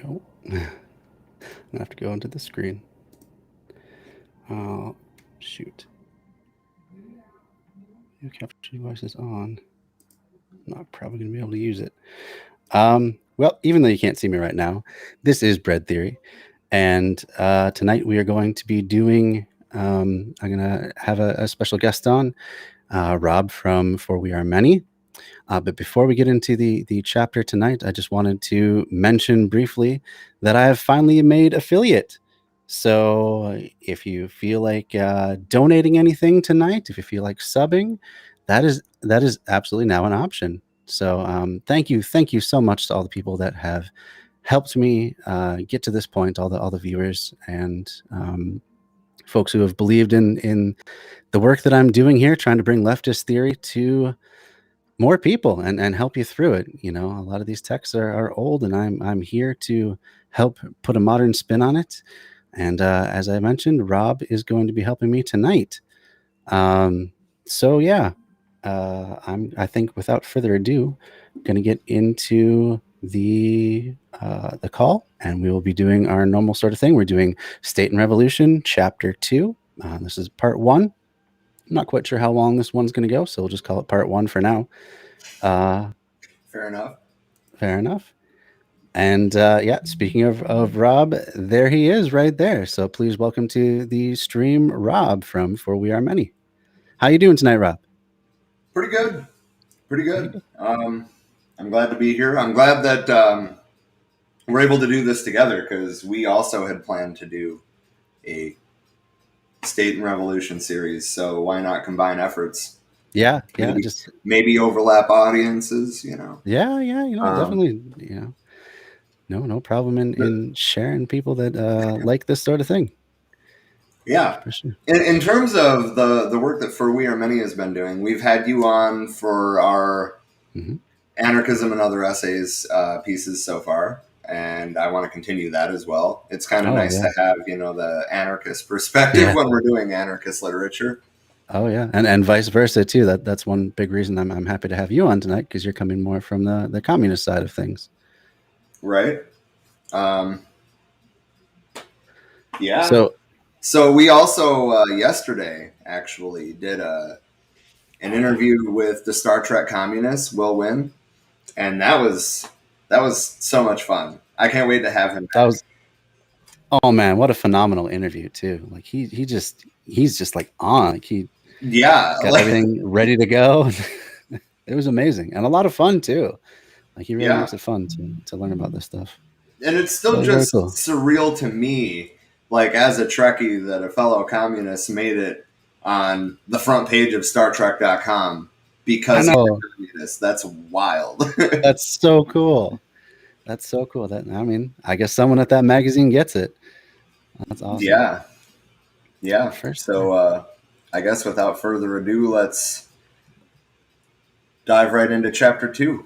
Oh, I have to go into the screen. Oh, shoot. Your capture device is on. I'm not probably going to be able to use it. Well, even though you can't see me right now, this is Bread Theory. And tonight we are going to be doing, I'm going to have a special guest on, Rob from For We Are Many. But before we get into the chapter tonight, I just wanted to mention briefly that I have finally made affiliate. So if you feel like donating anything tonight, if you feel like subbing, that is absolutely now an option. So thank you so much to all the people that have helped me get to this point, all the viewers and folks who have believed in the work that I'm doing here, trying to bring leftist theory to more people and help you through it. You know, a lot of these texts are old, and I'm here to help put a modern spin on it. And as I mentioned, Rob is going to be helping me tonight. So yeah, I think without further ado, going to get into the call, and we will be doing our normal sort of thing. We're doing State and Revolution, Chapter 2. This is Part 1. I'm not quite sure how long this one's going to go, so we'll just call it Part 1 for now. Fair enough. Fair enough. And yeah, speaking of Rob, there he is right there. So please welcome to the stream, Rob from For We Are Many. How you doing tonight, Rob? Pretty good. I'm glad to be here. I'm glad that we're able to do this together, because we also had planned to do a State and Revolution series. So why not combine efforts? Yeah, maybe overlap audiences, you know. Yeah, definitely, no problem in sharing people that like this sort of thing. Yeah, for sure. In terms of the work that For We Are Many has been doing, we've had you on for our Anarchism and Other Essays pieces so far, and I want to continue that as well. It's kind of nice to have, the anarchist perspective when we're doing anarchist literature. Oh yeah, and vice versa too. That's one big reason I'm happy to have you on tonight, because you're coming more from the communist side of things. Right. Yeah. So we also yesterday actually did an interview with the Star Trek communist Will Wynn, and that was so much fun. I can't wait to have him back. Oh man, what a phenomenal interview too! Like he's just like on. Like he got everything ready to go. It was amazing and a lot of fun too. Like he really makes it fun to learn about this stuff. And it's still just surreal to me, like as a Trekkie, that a fellow communist made it on the front page of StarTrek.com because he's a communist. That's wild. That's so cool. That's so cool. I guess someone at that magazine gets it. That's awesome. Yeah. So I guess without further ado, let's dive right into Chapter 2.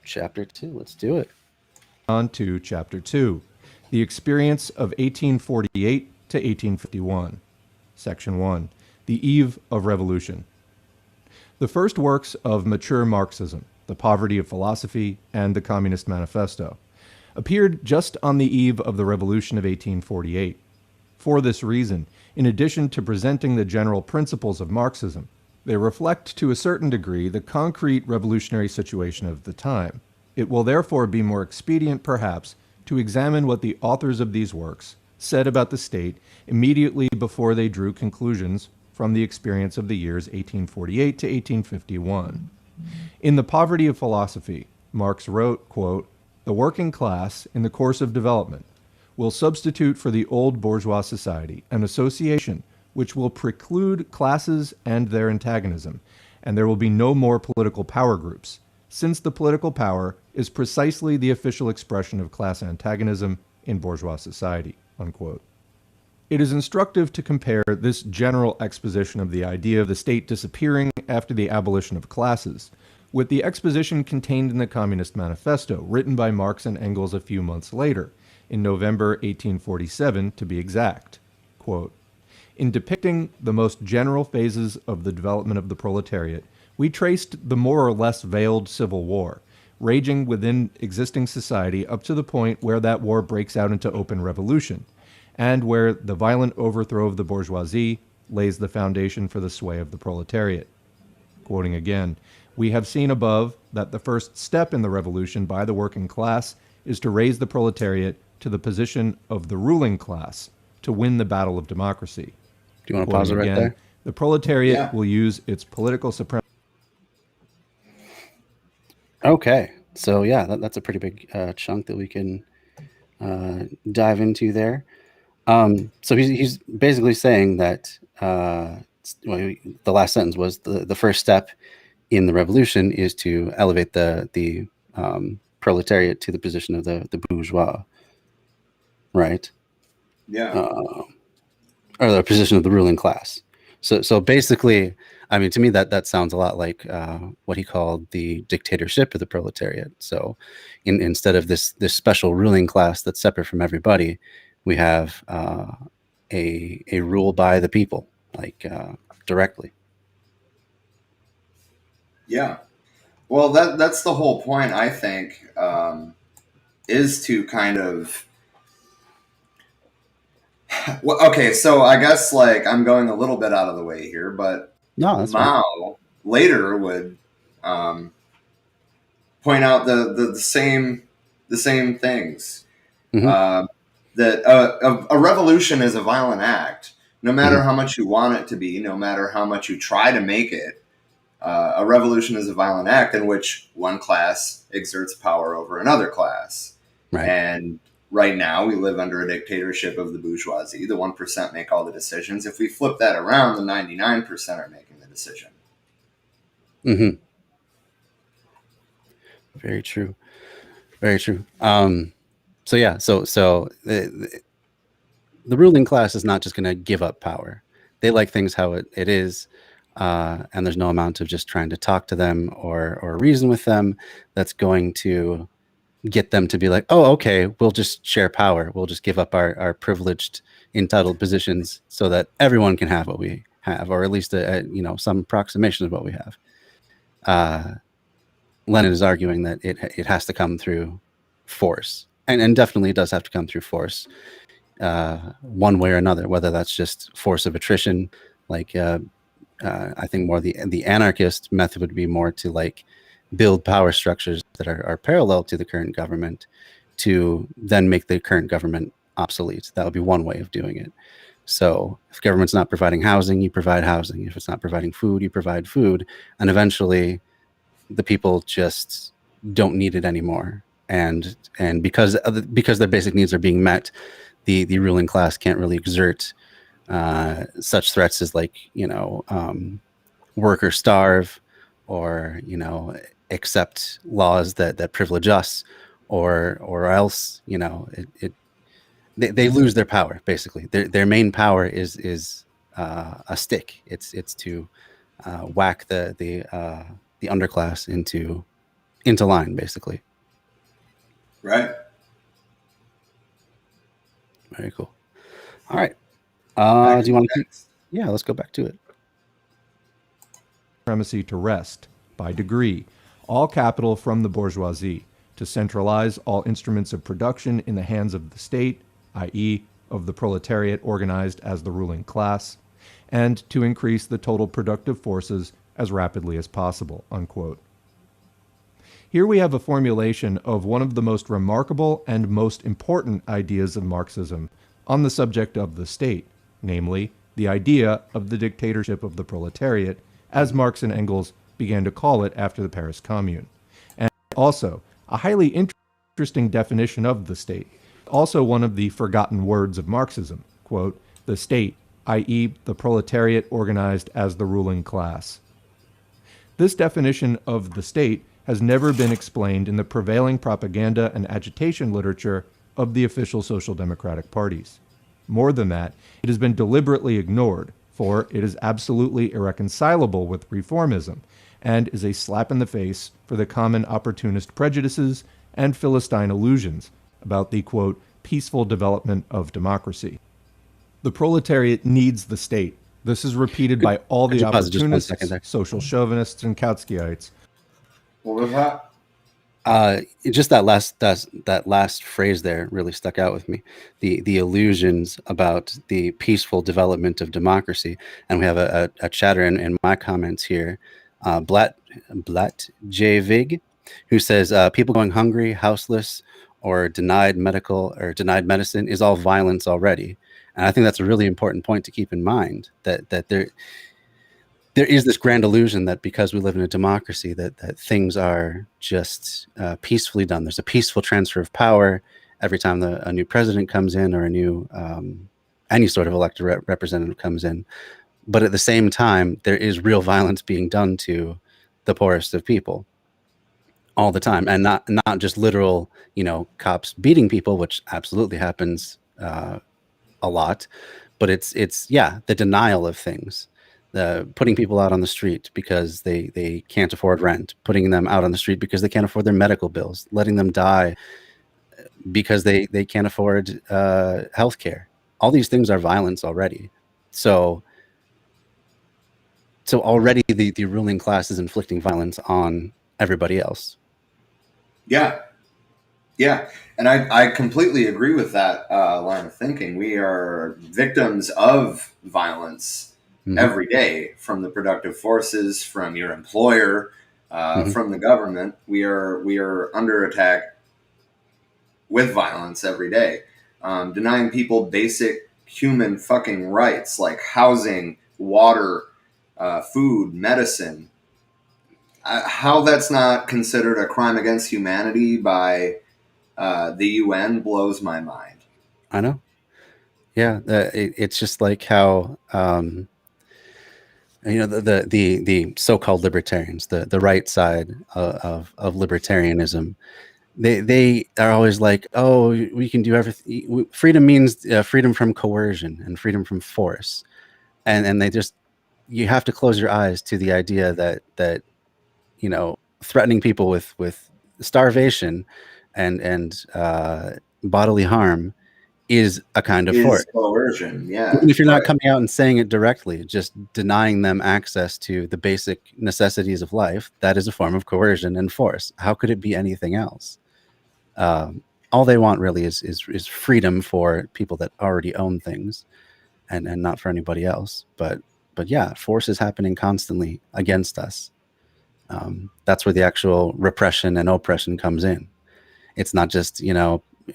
Chapter 2. Let's do it. On to Chapter 2, the experience of 1848 to 1851. Section 1. The Eve of Revolution. The first works of mature Marxism, The Poverty of Philosophy and the Communist Manifesto, appeared just on the eve of the Revolution of 1848. For this reason, in addition to presenting the general principles of Marxism, they reflect to a certain degree the concrete revolutionary situation of the time. It will therefore be more expedient, perhaps, to examine what the authors of these works said about the state immediately before they drew conclusions from the experience of the years 1848 to 1851. In The Poverty of Philosophy, Marx wrote, quote, "The working class, in the course of development, will substitute for the old bourgeois society an association which will preclude classes and their antagonism, and there will be no more political power groups, since the political power is precisely the official expression of class antagonism in bourgeois society," unquote. It is instructive to compare this general exposition of the idea of the state disappearing after the abolition of classes with the exposition contained in the Communist Manifesto, written by Marx and Engels a few months later, in November 1847 to be exact. Quote, "In depicting the most general phases of the development of the proletariat, we traced the more or less veiled civil war, raging within existing society up to the point where that war breaks out into open revolution, and where the violent overthrow of the bourgeoisie lays the foundation for the sway of the proletariat." Quoting again, "We have seen above that the first step in the revolution by the working class is to raise the proletariat to the position of the ruling class to win the battle of democracy." Do you want to pause it right there? "The proletariat will use its political supremacy." Okay, so yeah, that's a pretty big chunk that we can dive into there. So he's basically saying that well, the last sentence was the first step in the revolution is to elevate the proletariat to the position of the bourgeois, right? Yeah. Or the position of the ruling class. So basically, I mean, to me that sounds a lot like what he called the dictatorship of the proletariat. So instead of this special ruling class that's separate from everybody, we have a rule by the people, like directly. Yeah. Well, that's the whole point, I think, is to kind of. Well, okay, so I guess like I'm going a little bit out of the way here, but No, that's fine. Mao later would point out the same things. Mm-hmm. That a revolution is a violent act, no matter Mm-hmm. how much you want it to be, no matter how much you try to make it. A revolution is a violent act in which one class exerts power over another class. Right. And right now, we live under a dictatorship of the bourgeoisie. The 1% make all the decisions. If we flip that around, the 99% are making the decision. Mm-hmm. Very true. Very true. So yeah, so the ruling class is not just going to give up power. They like things how it is, and there's no amount of just trying to talk to them or reason with them that's going to get them to be like, oh, okay, we'll just share power. We'll just give up our privileged, entitled positions so that everyone can have what we have, or at least some approximation of what we have. Lenin is arguing that it has to come through force, and definitely it does have to come through force, one way or another. Whether that's just force of attrition, like I think more the anarchist method would be more to like build power structures that are parallel to the current government to then make the current government obsolete. That would be one way of doing it. So if government's not providing housing, you provide housing. If it's not providing food, you provide food, and eventually the people just don't need it anymore. And because their basic needs are being met, the ruling class can't really exert such threats as like work or starve, or accept laws that privilege us, or else they lose their power. Basically, their main power is a stick. It's to whack the underclass into line, basically. Right. Very cool. All right. Do you want to keep? Yeah, let's go back to it. Supremacy to wrest, by degree, all capital from the bourgeoisie, to centralize all instruments of production in the hands of the state, i.e., of the proletariat organized as the ruling class, and to increase the total productive forces as rapidly as possible, unquote. Here we have a formulation of one of the most remarkable and most important ideas of Marxism on the subject of the state, namely, the idea of the dictatorship of the proletariat, as Marx and Engels began to call it after the Paris Commune. And also, a highly interesting definition of the state, also one of the forgotten words of Marxism, quote, the state, i.e., the proletariat organized as the ruling class. This definition of the state has never been explained in the prevailing propaganda and agitation literature of the official social democratic parties. More than that, it has been deliberately ignored, for it is absolutely irreconcilable with reformism and is a slap in the face for the common opportunist prejudices and Philistine illusions about the, quote, peaceful development of democracy. The proletariat needs the state. This is repeated by all the opportunists, social chauvinists, and Kautskyites. What was that? Just that last phrase there really stuck out with me. The illusions about the peaceful development of democracy, and we have a chatter in my comments here, Blatt J Vig, who says people going hungry, houseless, or denied medicine is all violence already. And I think that's a really important point to keep in mind, that there is this grand illusion that because we live in a democracy that things are just peacefully done. There's a peaceful transfer of power every time a new president comes in, or a new any sort of elected representative comes in. But at the same time, there is real violence being done to the poorest of people all the time, and not just literal, cops beating people, which absolutely happens a lot, but it's the denial of things. Putting people out on the street because they can't afford rent, putting them out on the street because they can't afford their medical bills, letting them die because they can't afford health care. All these things are violence already. So already the ruling class is inflicting violence on everybody else. Yeah. And I completely agree with that line of thinking. We are victims of violence every day, from the productive forces, from your employer, from the government. We are under attack with violence every day, denying people basic human fucking rights like housing, water, food, medicine. How that's not considered a crime against humanity by the UN blows my mind. I know. Yeah, it's just like how the so-called libertarians, the right side of libertarianism, they are always like, oh, we can do everything. Freedom means freedom from coercion and freedom from force, and they just, you have to close your eyes to the idea that threatening people with starvation and bodily harm is a kind of force. Coercion, yeah. Even if you're not coming out and saying it directly, just denying them access to the basic necessities of life, that is a form of coercion and force. How could it be anything else? All they want really is freedom for people that already own things, and not for anybody else. But yeah, force is happening constantly against us. That's where the actual repression and oppression comes in. It's not just,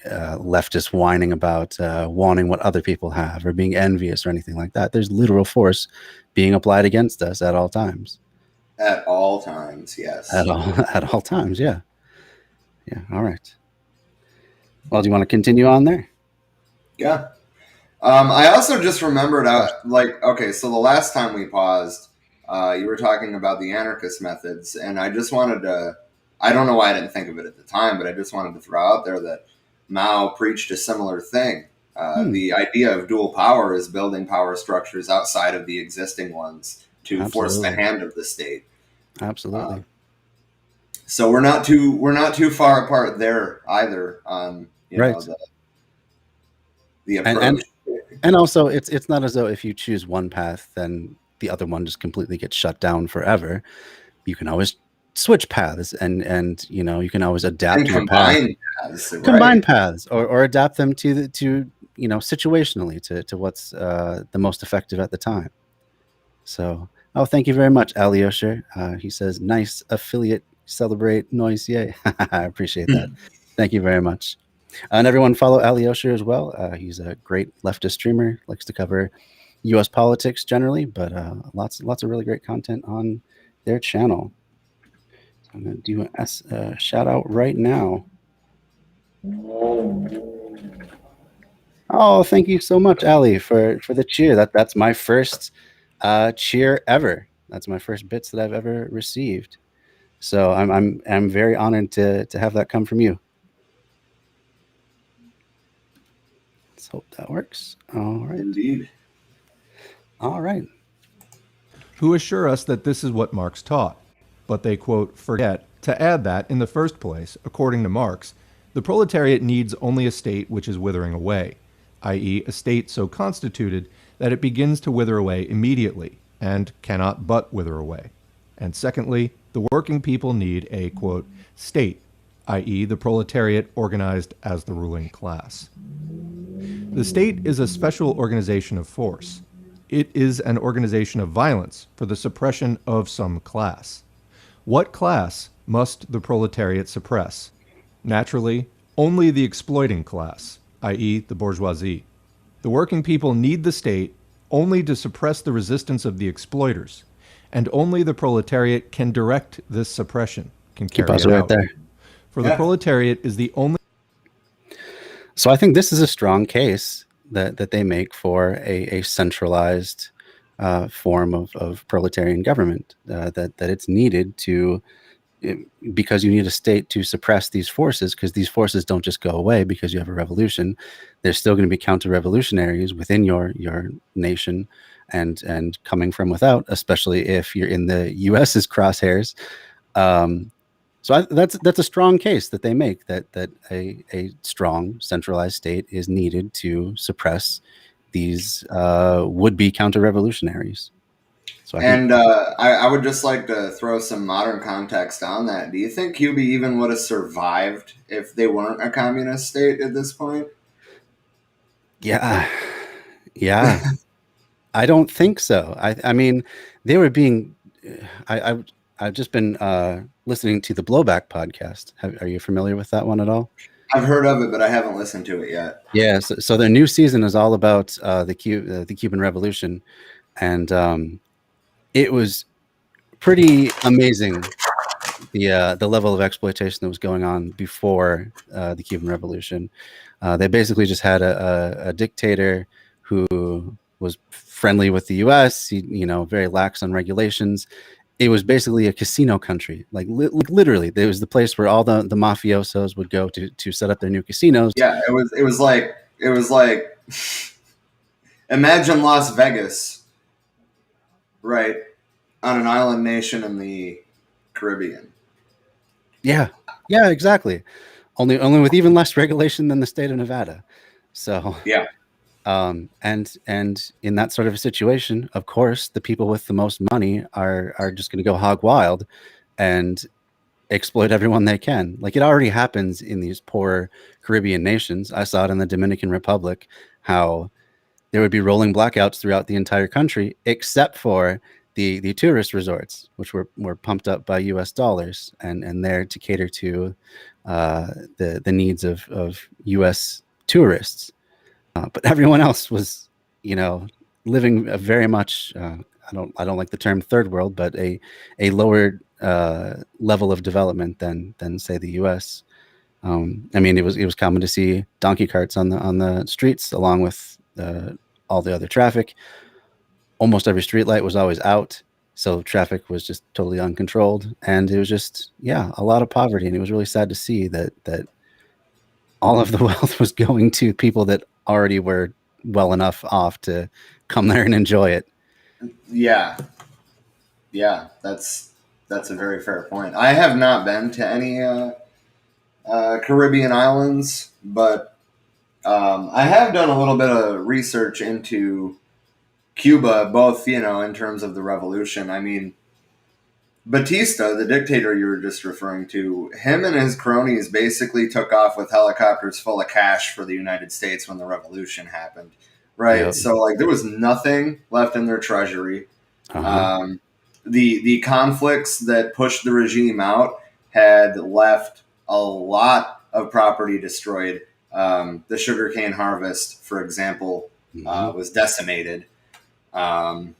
leftists whining about wanting what other people have or being envious or anything like that. There's literal force being applied against us at all times. At all times, yes. At all times, yeah. Yeah, all right. Well, do you want to continue on there? Yeah. I also just remembered, so the last time we paused, you were talking about the anarchist methods, and I just wanted to, I don't know why I didn't think of it at the time, but I just wanted to throw out there that Mao preached a similar thing. The idea of dual power is building power structures outside of the existing ones to force the hand of the state. Absolutely. So we're not too far apart there either. Right. The approach. And also, it's not as though if you choose one path, then the other one just completely gets shut down forever. You can always switch paths, and you can always adapt And your path, combine paths, combine right? paths, or adapt them to situationally to what's the most effective at the time. So, oh, thank you very much, Alyosha. He says, nice affiliate, celebrate, noise, yay. I appreciate that. Thank you very much. And everyone follow Alyosha as well. He's a great leftist streamer, likes to cover U.S. politics generally, but lots of really great content on their channel. So I'm going to do a shout out right now. Oh, thank you so much, Ali, for the cheer. That's my first cheer ever. That's my first bits that I've ever received. So I'm very honored to have that come from you. Let's hope that works. All right. Indeed. All right. Who assure us that this is what Marx taught. But they, quote, forget to add that, in the first place, according to Marx, the proletariat needs only a state which is withering away, i.e., a state so constituted that it begins to wither away immediately, and cannot but wither away. And secondly, the working people need a, quote, state, i.e., the proletariat organized as the ruling class. The state is a special organization of force. It is an organization of violence for the suppression of some class. What class must the proletariat suppress? Naturally, only the exploiting class, i.e., the bourgeoisie. The working people need the state only to suppress the resistance of the exploiters, and only the proletariat can direct this suppression, can carry it out. There. For the proletariat is the only... So I think this is a strong case that they make for a centralized form of proletarian government, that it's needed because you need a state to suppress these forces, because these forces don't just go away because you have a revolution. There's still going to be counter-revolutionaries within your nation and coming from without, especially if you're in the US's crosshairs. So that's a strong case that they make, that a strong centralized state is needed to suppress these would-be counter-revolutionaries. So I would just like to throw some modern context on that. Do you think Cuba even would have survived if they weren't a communist state at this point? Yeah. I don't think so. I mean, they were being... I've just been listening to the Blowback podcast. Are you familiar with that one at all? I've heard of it, but I haven't listened to it yet. Yeah, so their new season is all about the Cuban Revolution, and it was pretty amazing, the level of exploitation that was going on before the Cuban Revolution. They basically just had a dictator who was friendly with the U.S. He, very lax on regulations. It was basically a casino country. Like literally, there was the place where all the mafiosos would go to set up their new casinos. Yeah, it was like imagine Las Vegas, right, on an island nation in the Caribbean. Yeah, exactly. Only with even less regulation than the state of Nevada. So yeah. And in that sort of a situation, of course, the people with the most money are just going to go hog wild and exploit everyone they can. Like, it already happens in these poor Caribbean nations. I saw it in the Dominican Republic, how there would be rolling blackouts throughout the entire country, except for the tourist resorts, which were pumped up by U.S. dollars and there to cater to the needs of U.S. tourists. But everyone else was, living a very much, I don't like the term third world, but a lower level of development than say the U.S. I mean, it was common to see donkey carts on the streets along with all the other traffic. Almost every street light was always out, so traffic was just totally uncontrolled, and it was just a lot of poverty. And it was really sad to see that all of the wealth was going to people that already were well enough off to come there and enjoy it. Yeah, that's a very fair point. I have not been to any Caribbean islands, but I have done a little bit of research into Cuba, both, in terms of the revolution. I mean, Batista, the dictator you were just referring to, him and his cronies basically took off with helicopters full of cash for the United States when the revolution happened, right? Yep. So, like, there was nothing left in their treasury. Uh-huh. The conflicts that pushed the regime out had left a lot of property destroyed. The sugarcane harvest, for example, was decimated. And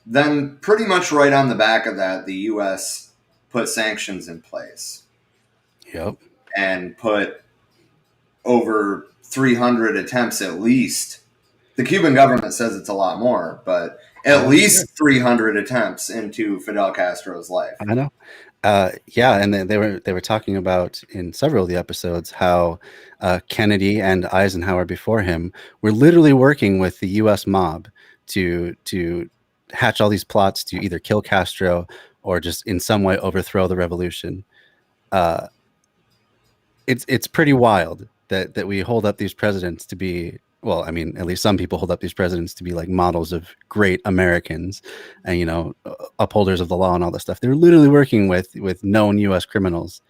then pretty much right on the back of that, the U.S. put sanctions in place. Yep. And put over 300 attempts at least. The Cuban government says it's a lot more, but at least 300 attempts into Fidel Castro's life. I know. Yeah, and they were talking about in several of the episodes how Kennedy and Eisenhower before him were literally working with the U.S. mob to hatch all these plots to either kill Castro or just in some way overthrow the revolution. It's pretty wild that we hold up these presidents to be, well, I mean, at least some people hold up these presidents to be like models of great Americans and, upholders of the law and all this stuff. They're literally working with known U.S. criminals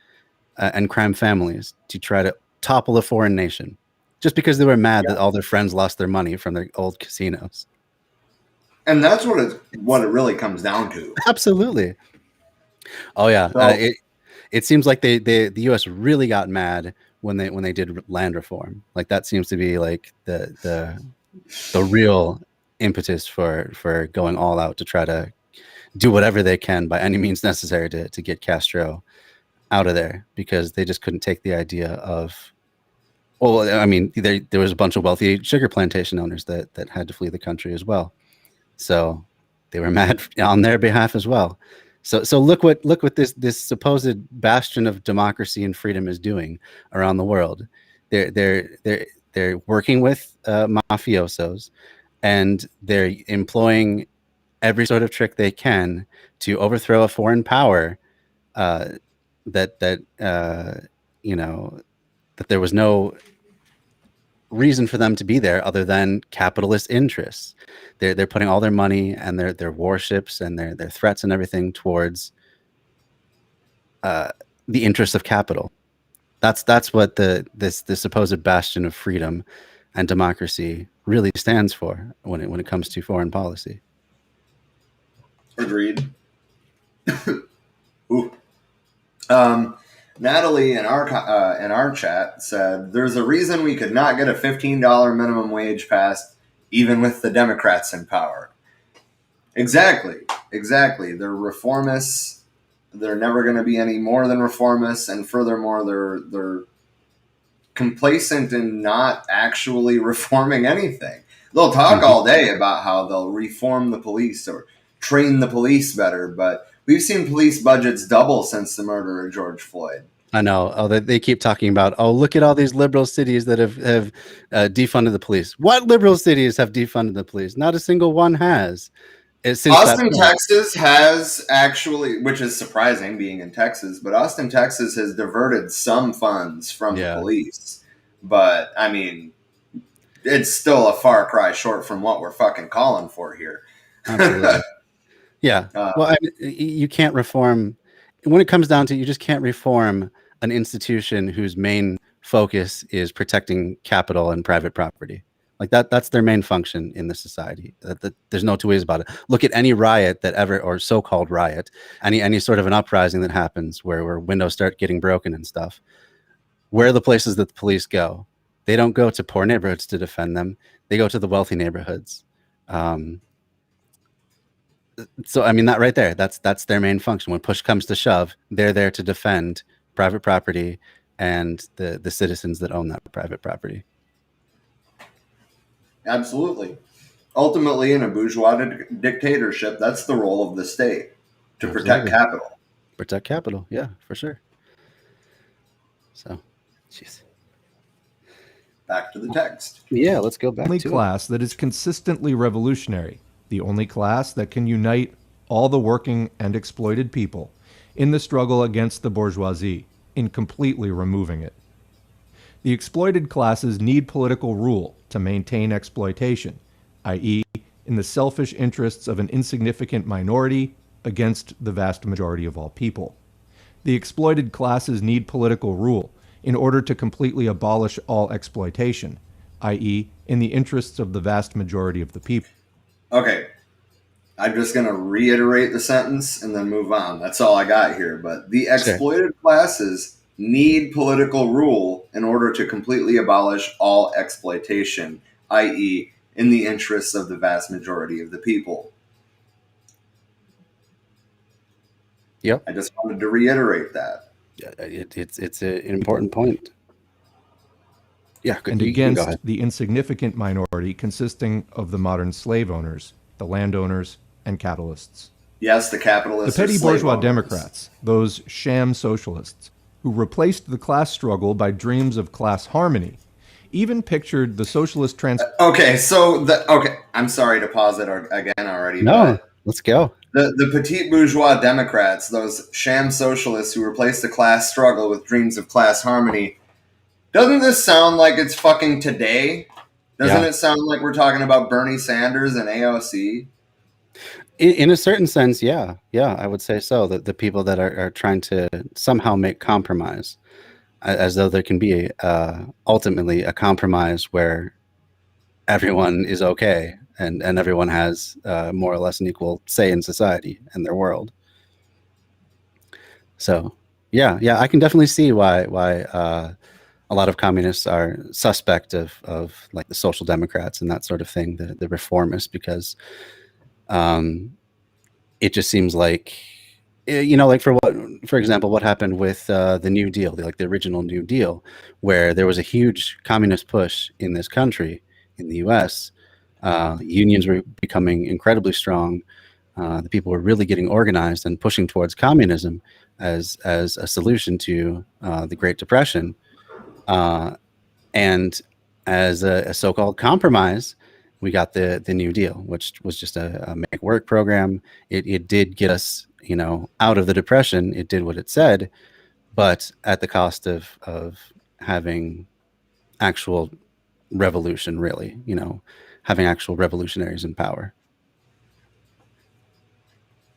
and crime families to try to topple a foreign nation just because they were mad that all their friends lost their money from their old casinos. And that's what it really comes down to. Absolutely. Oh, yeah. So, it seems like the U.S. really got mad when they did land reform. Like that seems to be like the real impetus for going all out to try to do whatever they can by any means necessary to get Castro out of there, because they just couldn't take the idea of, well, I mean, there was a bunch of wealthy sugar plantation owners that had to flee the country as well. So they were mad on their behalf as well. So look what this supposed bastion of democracy and freedom is doing around the world. They're working with mafiosos, and they're employing every sort of trick they can to overthrow a foreign power that there was no reason for them to be there other than capitalist interests. They're putting all their money and their warships and their threats and everything towards the interests of capital. That's what this supposed bastion of freedom and democracy really stands for when it comes to foreign policy. Agreed. Ooh. Natalie in our chat said, "There's a reason we could not get a $15 minimum wage passed, even with the Democrats in power." Exactly. They're reformists. They're never going to be any more than reformists, and furthermore, they're complacent in not actually reforming anything. They'll talk all day about how they'll reform the police or train the police better, but we've seen police budgets double since the murder of George Floyd. I know. Oh, they keep talking about, look at all these liberal cities that have defunded the police. What liberal cities have defunded the police? Not a single one has. Austin, Texas has actually, which is surprising being in Texas, but Austin, Texas has diverted some funds from the police. But, I mean, it's still a far cry short from what we're fucking calling for here. Absolutely. Yeah. Well, you can't reform. When it comes down to it, you just can't reform an institution whose main focus is protecting capital and private property. Like that's their main function in the society. There's no two ways about it. Look at any riot that ever, or so-called riot, any sort of an uprising that happens where windows start getting broken and stuff. Where are the places that the police go? They don't go to poor neighborhoods to defend them. They go to the wealthy neighborhoods. So, I mean, that right there, that's their main function. When push comes to shove, they're there to defend private property and the citizens that own that private property. Absolutely. Ultimately, in a bourgeois dictatorship, that's the role of the state, to protect capital. Protect capital, yeah, for sure. So, jeez. Back to the text. Yeah, let's go back to the only class that is consistently revolutionary. The only class that can unite all the working and exploited people in the struggle against the bourgeoisie, in completely removing it. The exploited classes need political rule to maintain exploitation, i.e., in the selfish interests of an insignificant minority against the vast majority of all people. The exploited classes need political rule in order to completely abolish all exploitation, i.e., in the interests of the vast majority of the people. Okay, I'm just going to reiterate the sentence and then move on. That's all I got here. But the exploited classes need political rule in order to completely abolish all exploitation, i.e., in the interests of the vast majority of the people. Yep. I just wanted to reiterate that. It's an important point. Yeah, and against the insignificant minority consisting of the modern slave owners, the landowners, and capitalists. Yes, the capitalists. The petty bourgeois Democrats, those sham socialists, who replaced the class struggle by dreams of class harmony, even pictured the socialist okay, I'm sorry to pause it again already. No, let's go. The petite bourgeois Democrats, those sham socialists who replaced the class struggle with dreams of class harmony. Doesn't this sound like it's fucking today? Doesn't it sound like we're talking about Bernie Sanders and AOC? In a certain sense, yeah, I would say so. That the people that are trying to somehow make compromise, as though there can be ultimately a compromise where everyone is okay and everyone has more or less an equal say in society and their world. So, yeah, I can definitely see why a lot of communists are suspect of like the social democrats and that sort of thing, the reformists, because it just seems like, like for example, what happened with the New Deal, the original New Deal, where there was a huge communist push in this country, in the US. Unions were becoming incredibly strong. The people were really getting organized and pushing towards communism as a solution to the Great Depression. And as a so-called compromise, we got the New Deal, which was just a make work program. It did get us, out of the Depression. It did what it said, but at the cost of having actual revolution, really, having actual revolutionaries in power.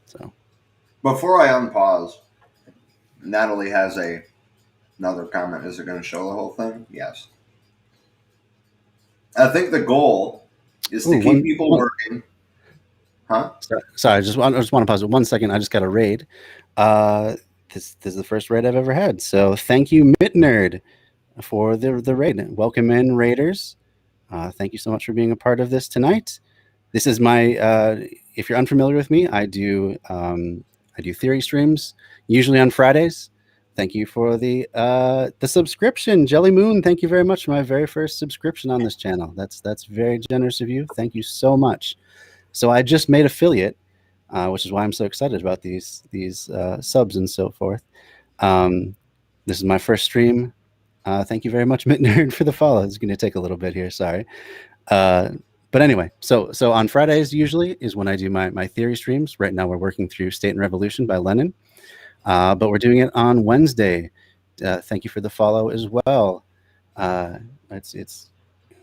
So, before I unpause, Natalie has another comment. Is it going to show the whole thing? Yes. I think the goal is to keep people working. Huh? Sorry, I just want to pause it 1 second. I just got a raid. This is the first raid I've ever had. So thank you, Mitnerd, for the raid. Welcome in, raiders. Thank you so much for being a part of this tonight. This is my. If you're unfamiliar with me, I do theory streams usually on Fridays. Thank you for the subscription, Jelly Moon. Thank you very much for my very first subscription on this channel. That's very generous of you. Thank you so much. So I just made affiliate, which is why I'm so excited about these subs and so forth. This is my first stream. Thank you very much, Mitnerd, for the follow. It's going to take a little bit here. Sorry. But anyway, so on Fridays usually is when I do my theory streams. Right now we're working through State and Revolution by Lenin. But we're doing it on Wednesday. Thank you for the follow as well. It's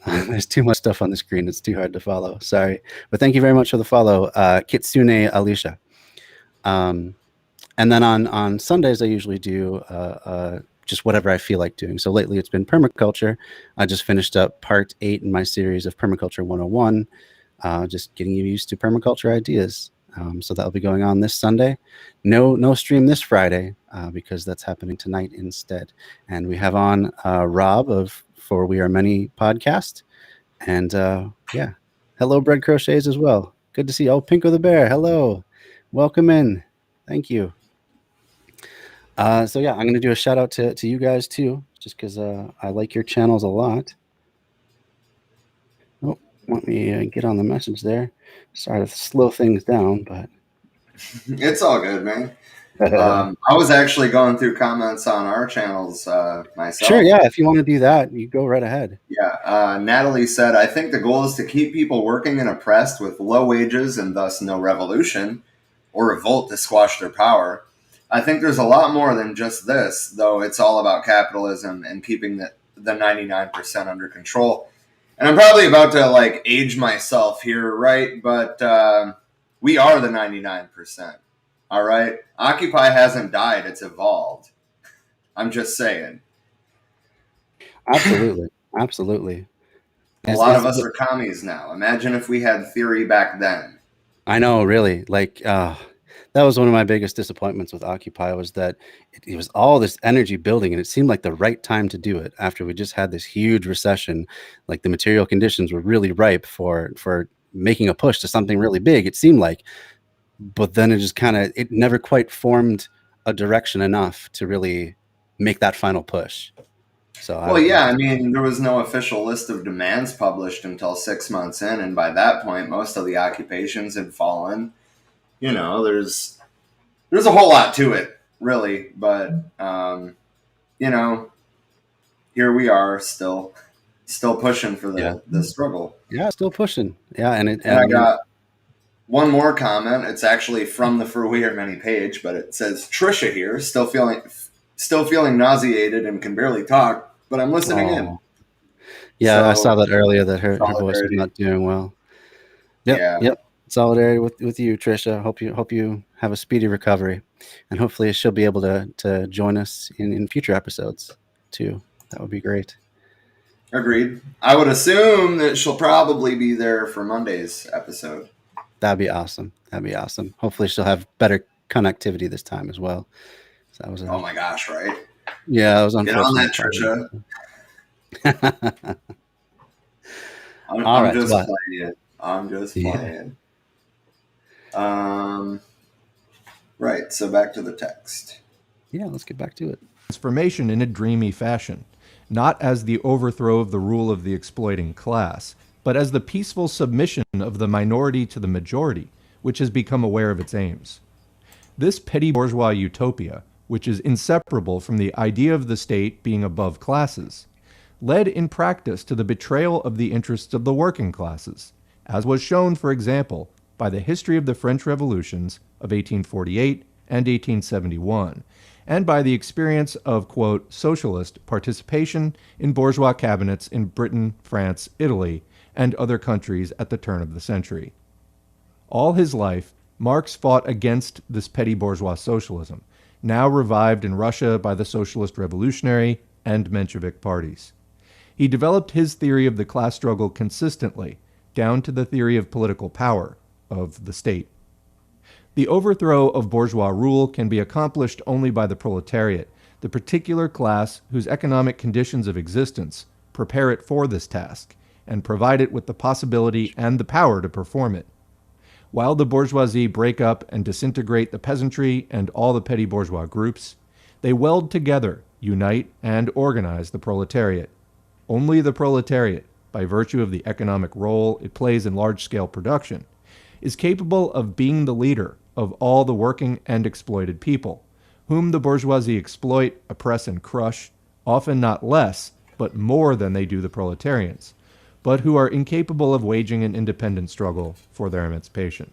there's too much stuff on the screen. It's too hard to follow. Sorry. But thank you very much for the follow, Kitsune Alicia. And then on Sundays, I usually do just whatever I feel like doing. So lately it's been permaculture. I just finished up part 8 in my series of Permaculture 101, just getting you used to permaculture ideas. So that'll be going on this Sunday. No stream this Friday because that's happening tonight instead. And we have on Rob of For We Are Many podcast. And yeah, hello, Bread Crochets as well. Good to see you. Oh, Pinko the Bear. Hello. Welcome in. Thank you. So yeah, I'm going to do a shout out to you guys too, just because I like your channels a lot. Oh, let me get on the message there. Sorry to slow things down, but it's all good, man. I was actually going through comments on our channels myself. Sure, yeah. If you want to do that, you go right ahead. Yeah. Natalie said, I think the goal is to keep people working and oppressed with low wages and thus no revolution or revolt to squash their power. I think there's a lot more than just this, though it's all about capitalism and keeping the 99% under control. And I'm probably about to like age myself here, right? But we are the 99%. All right. Occupy hasn't died. It's evolved. I'm just saying. Absolutely. Absolutely. A lot of us are commies now. Imagine if we had theory back then. I know, really. Like, that was one of my biggest disappointments with Occupy, was that it was all this energy building, and it seemed like the right time to do it after we just had this huge recession. Like, the material conditions were really ripe for making a push to something really big, it seemed like. But then it never quite formed a direction enough to really make that final push. So I mean, there was no official list of demands published until 6 months in, and by that point, most of the occupations had fallen. You know, there's a whole lot to it, really, but you know, here we are, still pushing for the struggle. Yeah, still pushing. Yeah, and I got one more comment. It's actually from the For We Are Many page, but it says Trisha here, still feeling nauseated and can barely talk. But I'm listening in. Yeah, so, I saw that earlier, that her voice was not doing well. Yep. Solidarity with you, Trisha. Hope you have a speedy recovery, and hopefully she'll be able to join us in future episodes too. That would be great. Agreed. I would assume that she'll probably be there for Monday's episode. That'd be awesome. Hopefully she'll have better connectivity this time as well. So that was oh my gosh, right? Yeah, I was unfortunate. Get on that, Trisha. I'm just playing. I'm just playing. Right, so back to the text. Yeah, let's get back to it. Transformation in a dreamy fashion, not as the overthrow of the rule of the exploiting class, but as the peaceful submission of the minority to the majority, which has become aware of its aims. This petty bourgeois utopia, which is inseparable from the idea of the state being above classes, led in practice to the betrayal of the interests of the working classes, as was shown, for example, by the history of the French revolutions of 1848 and 1871, and by the experience of, quote, socialist participation in bourgeois cabinets in Britain, France, Italy, and other countries at the turn of the century. All his life, Marx fought against this petty bourgeois socialism, now revived in Russia by the Socialist Revolutionary and Menshevik parties. He developed his theory of the class struggle consistently, down to the theory of political power, of the state. The overthrow of bourgeois rule can be accomplished only by the proletariat, the particular class whose economic conditions of existence prepare it for this task, and provide it with the possibility and the power to perform it. While the bourgeoisie break up and disintegrate the peasantry and all the petty bourgeois groups, they weld together, unite, and organize the proletariat. Only the proletariat, by virtue of the economic role it plays in large-scale production, is capable of being the leader of all the working and exploited people, whom the bourgeoisie exploit, oppress, and crush, often not less, but more than they do the proletarians, but who are incapable of waging an independent struggle for their emancipation.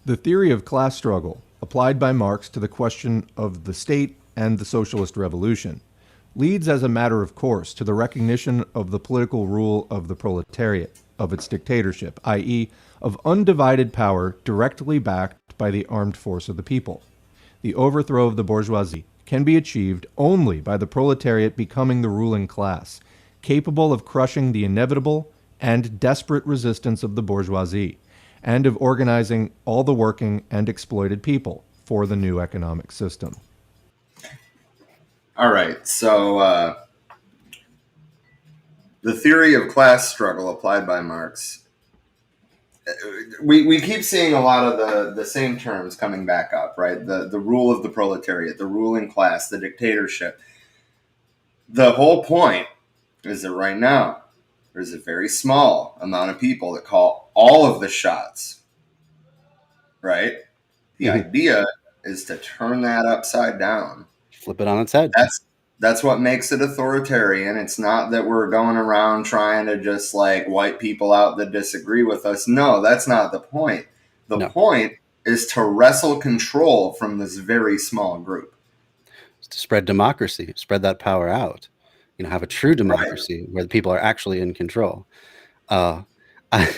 The theory of class struggle, applied by Marx to the question of the state and the socialist revolution, leads as a matter of course to the recognition of the political rule of the proletariat, of its dictatorship, i.e., of undivided power directly backed by the armed force of the people. The overthrow of the bourgeoisie can be achieved only by the proletariat becoming the ruling class, capable of crushing the inevitable and desperate resistance of the bourgeoisie, and of organizing all the working and exploited people for the new economic system. All right, so the theory of class struggle applied by Marx. We keep seeing a lot of the same terms coming back up, right? The rule of the proletariat, the ruling class, the dictatorship. The whole point is that right now there's a very small amount of people that call all of the shots, right? The idea is to turn that upside down. Flip it on its head. That's what makes it authoritarian. It's not that we're going around trying to just like wipe people out that disagree with us. No, that's not the point. The point is to wrestle control from this very small group. To spread democracy, spread that power out. have a true democracy where the people are actually in control. Uh, I,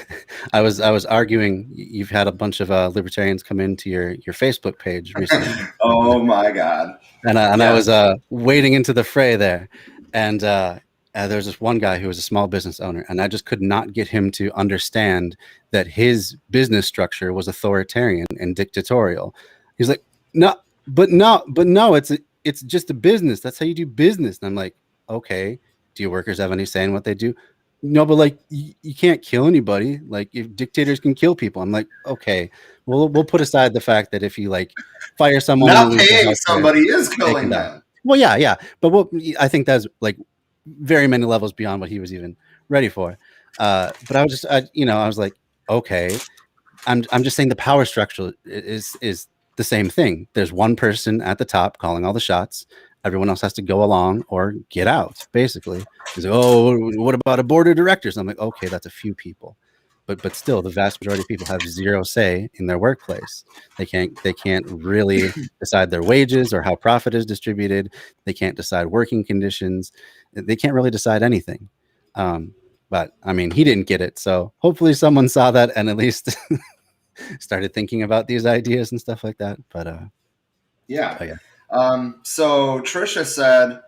I was arguing. You've had a bunch of libertarians come into your Facebook page recently. Oh my God! And I Yes. was wading into the fray there, and there's this one guy who was a small business owner, and I just could not get him to understand that his business structure was authoritarian and dictatorial. He's like, no, but no, it's just a business. That's how you do business. And I'm like, okay, do your workers have any say in what they do? No, but like you can't kill anybody. Like if dictators can kill people. I'm like, okay, we'll put aside the fact that if you like fire someone and Not they lose their paying health care, somebody is they killing can die. them. Well, yeah, but I think that's like very many levels beyond what he was even ready for. But I was like, okay, I'm just saying the power structure is the same thing. There's one person at the top calling all the shots. Everyone else has to go along or get out, basically. He's like, oh, what about a board of directors? I'm like, okay, that's a few people. But still, the vast majority of people have zero say in their workplace. They can't really decide their wages or how profit is distributed. They can't decide working conditions. They can't really decide anything. But I mean, he didn't get it. So hopefully someone saw that and at least started thinking about these ideas and stuff like that. But yeah. yeah. So Trisha said,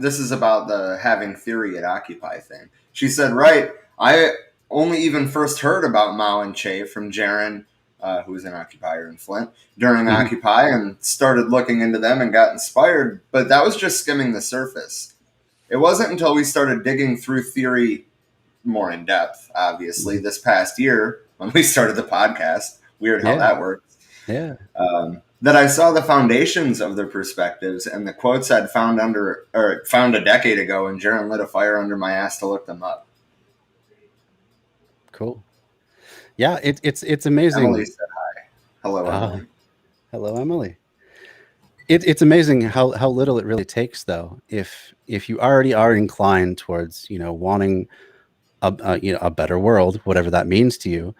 this is about the having theory at Occupy thing. She said, right, I only even first heard about Mao and Che from Jaron, who was an occupier in Flint, during Occupy, and started looking into them and got inspired. But that was just skimming the surface. It wasn't until we started digging through theory more in depth, obviously, this past year when we started the podcast. Weird how that works. Yeah. That I saw the foundations of their perspectives, and the quotes I'd found a decade ago, and Jaron lit a fire under my ass to look them up. Cool. Yeah, it's amazing. Emily said hi. Hello, Emily. Hello, Emily. It's amazing how little it really takes, though. If you already are inclined towards wanting a better world, whatever that means to you,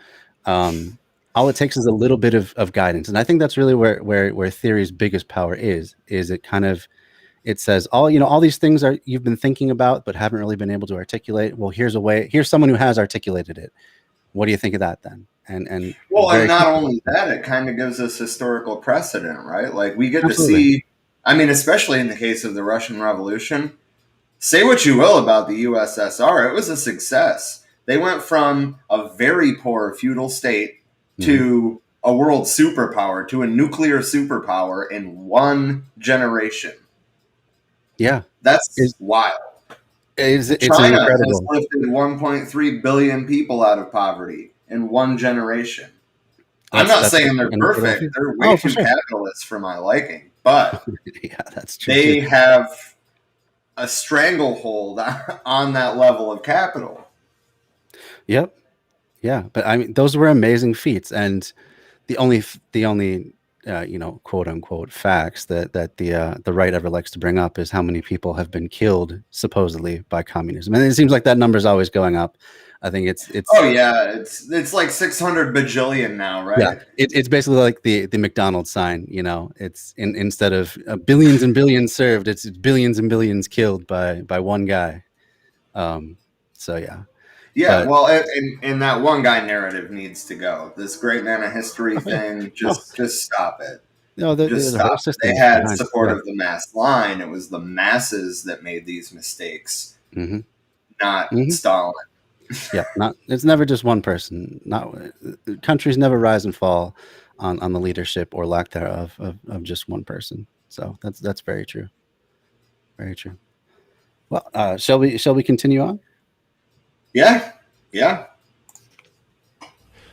all it takes is a little bit of guidance. And I think that's really where theory's biggest power is it says all these things you've been thinking about but haven't really been able to articulate. Well, here's someone who has articulated it. What do you think of that then? And not only that, it kind of gives us historical precedent, right? Like we get to see, I mean, especially in the case of the Russian Revolution, say what you will about the USSR, it was a success. They went from a very poor feudal state to a world superpower, to a nuclear superpower in one generation. Yeah. That's wild. It's China incredible. has lifted 1.3 billion people out of poverty in one generation. I'm not saying they're perfect. They're way too capitalist for my liking. But yeah, that's true. They have a stranglehold on that level of capital. Yep. Yeah, but I mean, those were amazing feats, and the only quote unquote facts that the right ever likes to bring up is how many people have been killed supposedly by communism, and it seems like that number is always going up. I think it's oh yeah, it's like 600 bajillion now, right? Yeah, it's basically like the McDonald's sign. It's instead of billions and billions served, it's billions and billions killed by one guy. So yeah. Yeah, well, and that one guy narrative needs to go. This great man of history thing, just stop it. No, just stop. They had support of the mass line. It was the masses that made these mistakes, not Stalin. Yeah, it's never just one person. Countries never rise and fall on the leadership or lack thereof of just one person. So that's very true. Very true. Well, shall we continue on? Yeah.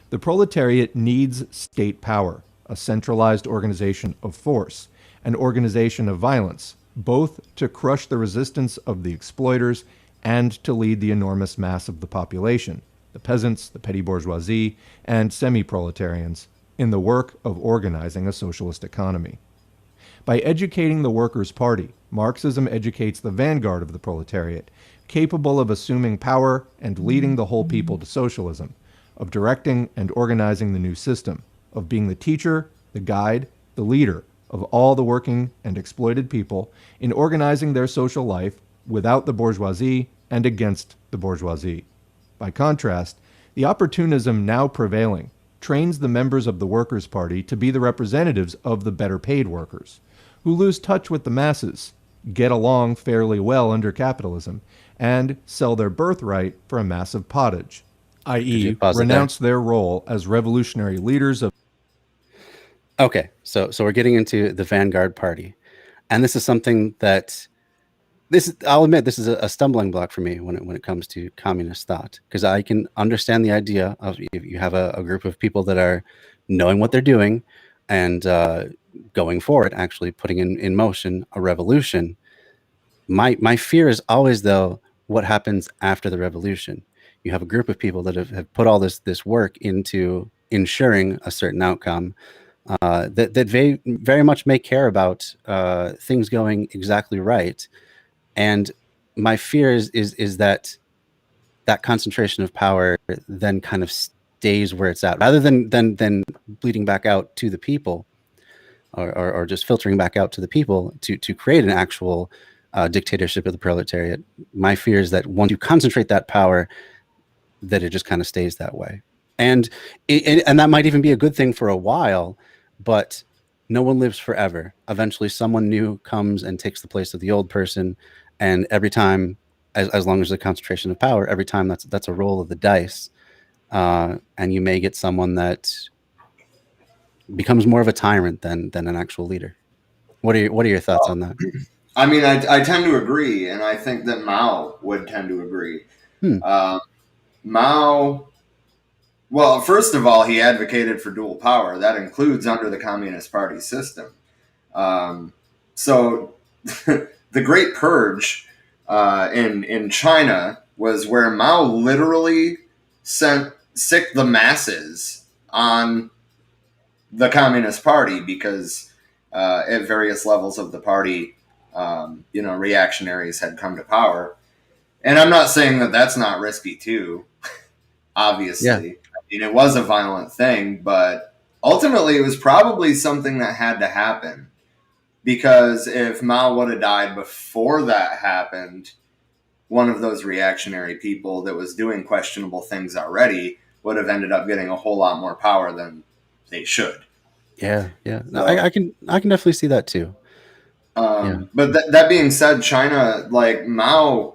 The proletariat needs state power, a centralized organization of force, an organization of violence, both to crush the resistance of the exploiters and to lead the enormous mass of the population, the peasants, the petty bourgeoisie, and semi-proletarians, in the work of organizing a socialist economy. By educating the Workers' Party, Marxism educates the vanguard of the proletariat, capable of assuming power and leading the whole people to socialism, of directing and organizing the new system, of being the teacher, the guide, the leader, of all the working and exploited people in organizing their social life without the bourgeoisie and against the bourgeoisie. By contrast, the opportunism now prevailing trains the members of the Workers' Party to be the representatives of the better paid workers, who lose touch with the masses, get along fairly well under capitalism, and sell their birthright for a massive pottage, i.e., renounce their role as revolutionary leaders of... Okay, so we're getting into the vanguard party, and this is something that I'll admit this is a stumbling block for me when it comes to communist thought, because I can understand the idea of if you have a group of people that are knowing what they're doing and going forward, actually putting in motion a revolution. My fear is always, though, what happens after the revolution. You have a group of people that have put all this work into ensuring a certain outcome, that very much may care about things going exactly right. And my fear is that concentration of power then kind of stays where it's at, rather than bleeding back out to the people, or just filtering back out to the people to create an actual dictatorship of the proletariat. My fear is that once you concentrate that power, that it just kind of stays that way. And and that might even be a good thing for a while, but no one lives forever. Eventually someone new comes and takes the place of the old person, and every time, as long as the concentration of power, every time that's a roll of the dice, and you may get someone that becomes more of a tyrant than an actual leader. What are your thoughts on that? I mean, I tend to agree, and I think that Mao would tend to agree. Mao, well, first of all, he advocated for dual power. That includes under the Communist Party system. So the Great Purge in China was where Mao literally sicked the masses on the Communist Party, because at various levels of the party, reactionaries had come to power. And I'm not saying that that's not risky too, obviously. Yeah. I mean, it was a violent thing, but ultimately it was probably something that had to happen, because if Mao would have died before that happened, one of those reactionary people that was doing questionable things already would have ended up getting a whole lot more power than they should. Yeah. No, I can definitely see that too. But that being said, China, like Mao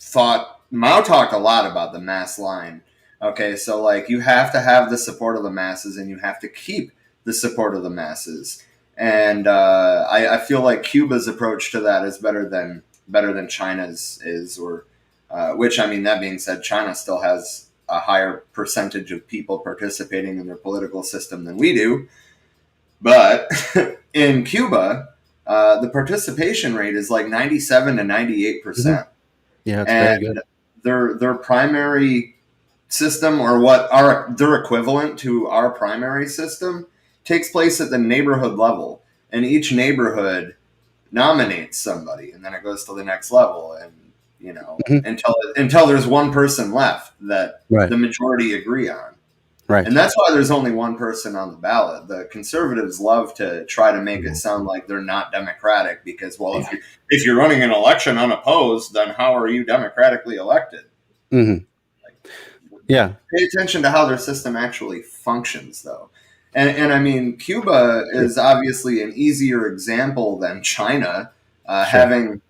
talked a lot about the mass line. Okay, so like you have to have the support of the masses, and you have to keep the support of the masses. And I feel like Cuba's approach to that is better than China's is, or which, I mean, that being said, China still has a higher percentage of people participating in their political system than we do. But in Cuba, the participation rate is like 97 to 98%. Yeah, it's very good. Their primary system, or their equivalent to our primary system, takes place at the neighborhood level, and each neighborhood nominates somebody, and then it goes to the next level, and until there's one person left that the majority agree on. Right. And that's why there's only one person on the ballot. The conservatives love to try to make it sound like they're not democratic, because, well, if you're running an election unopposed, then how are you democratically elected? Mm-hmm. Pay attention to how their system actually functions, though. And I mean, Cuba is obviously an easier example than China, having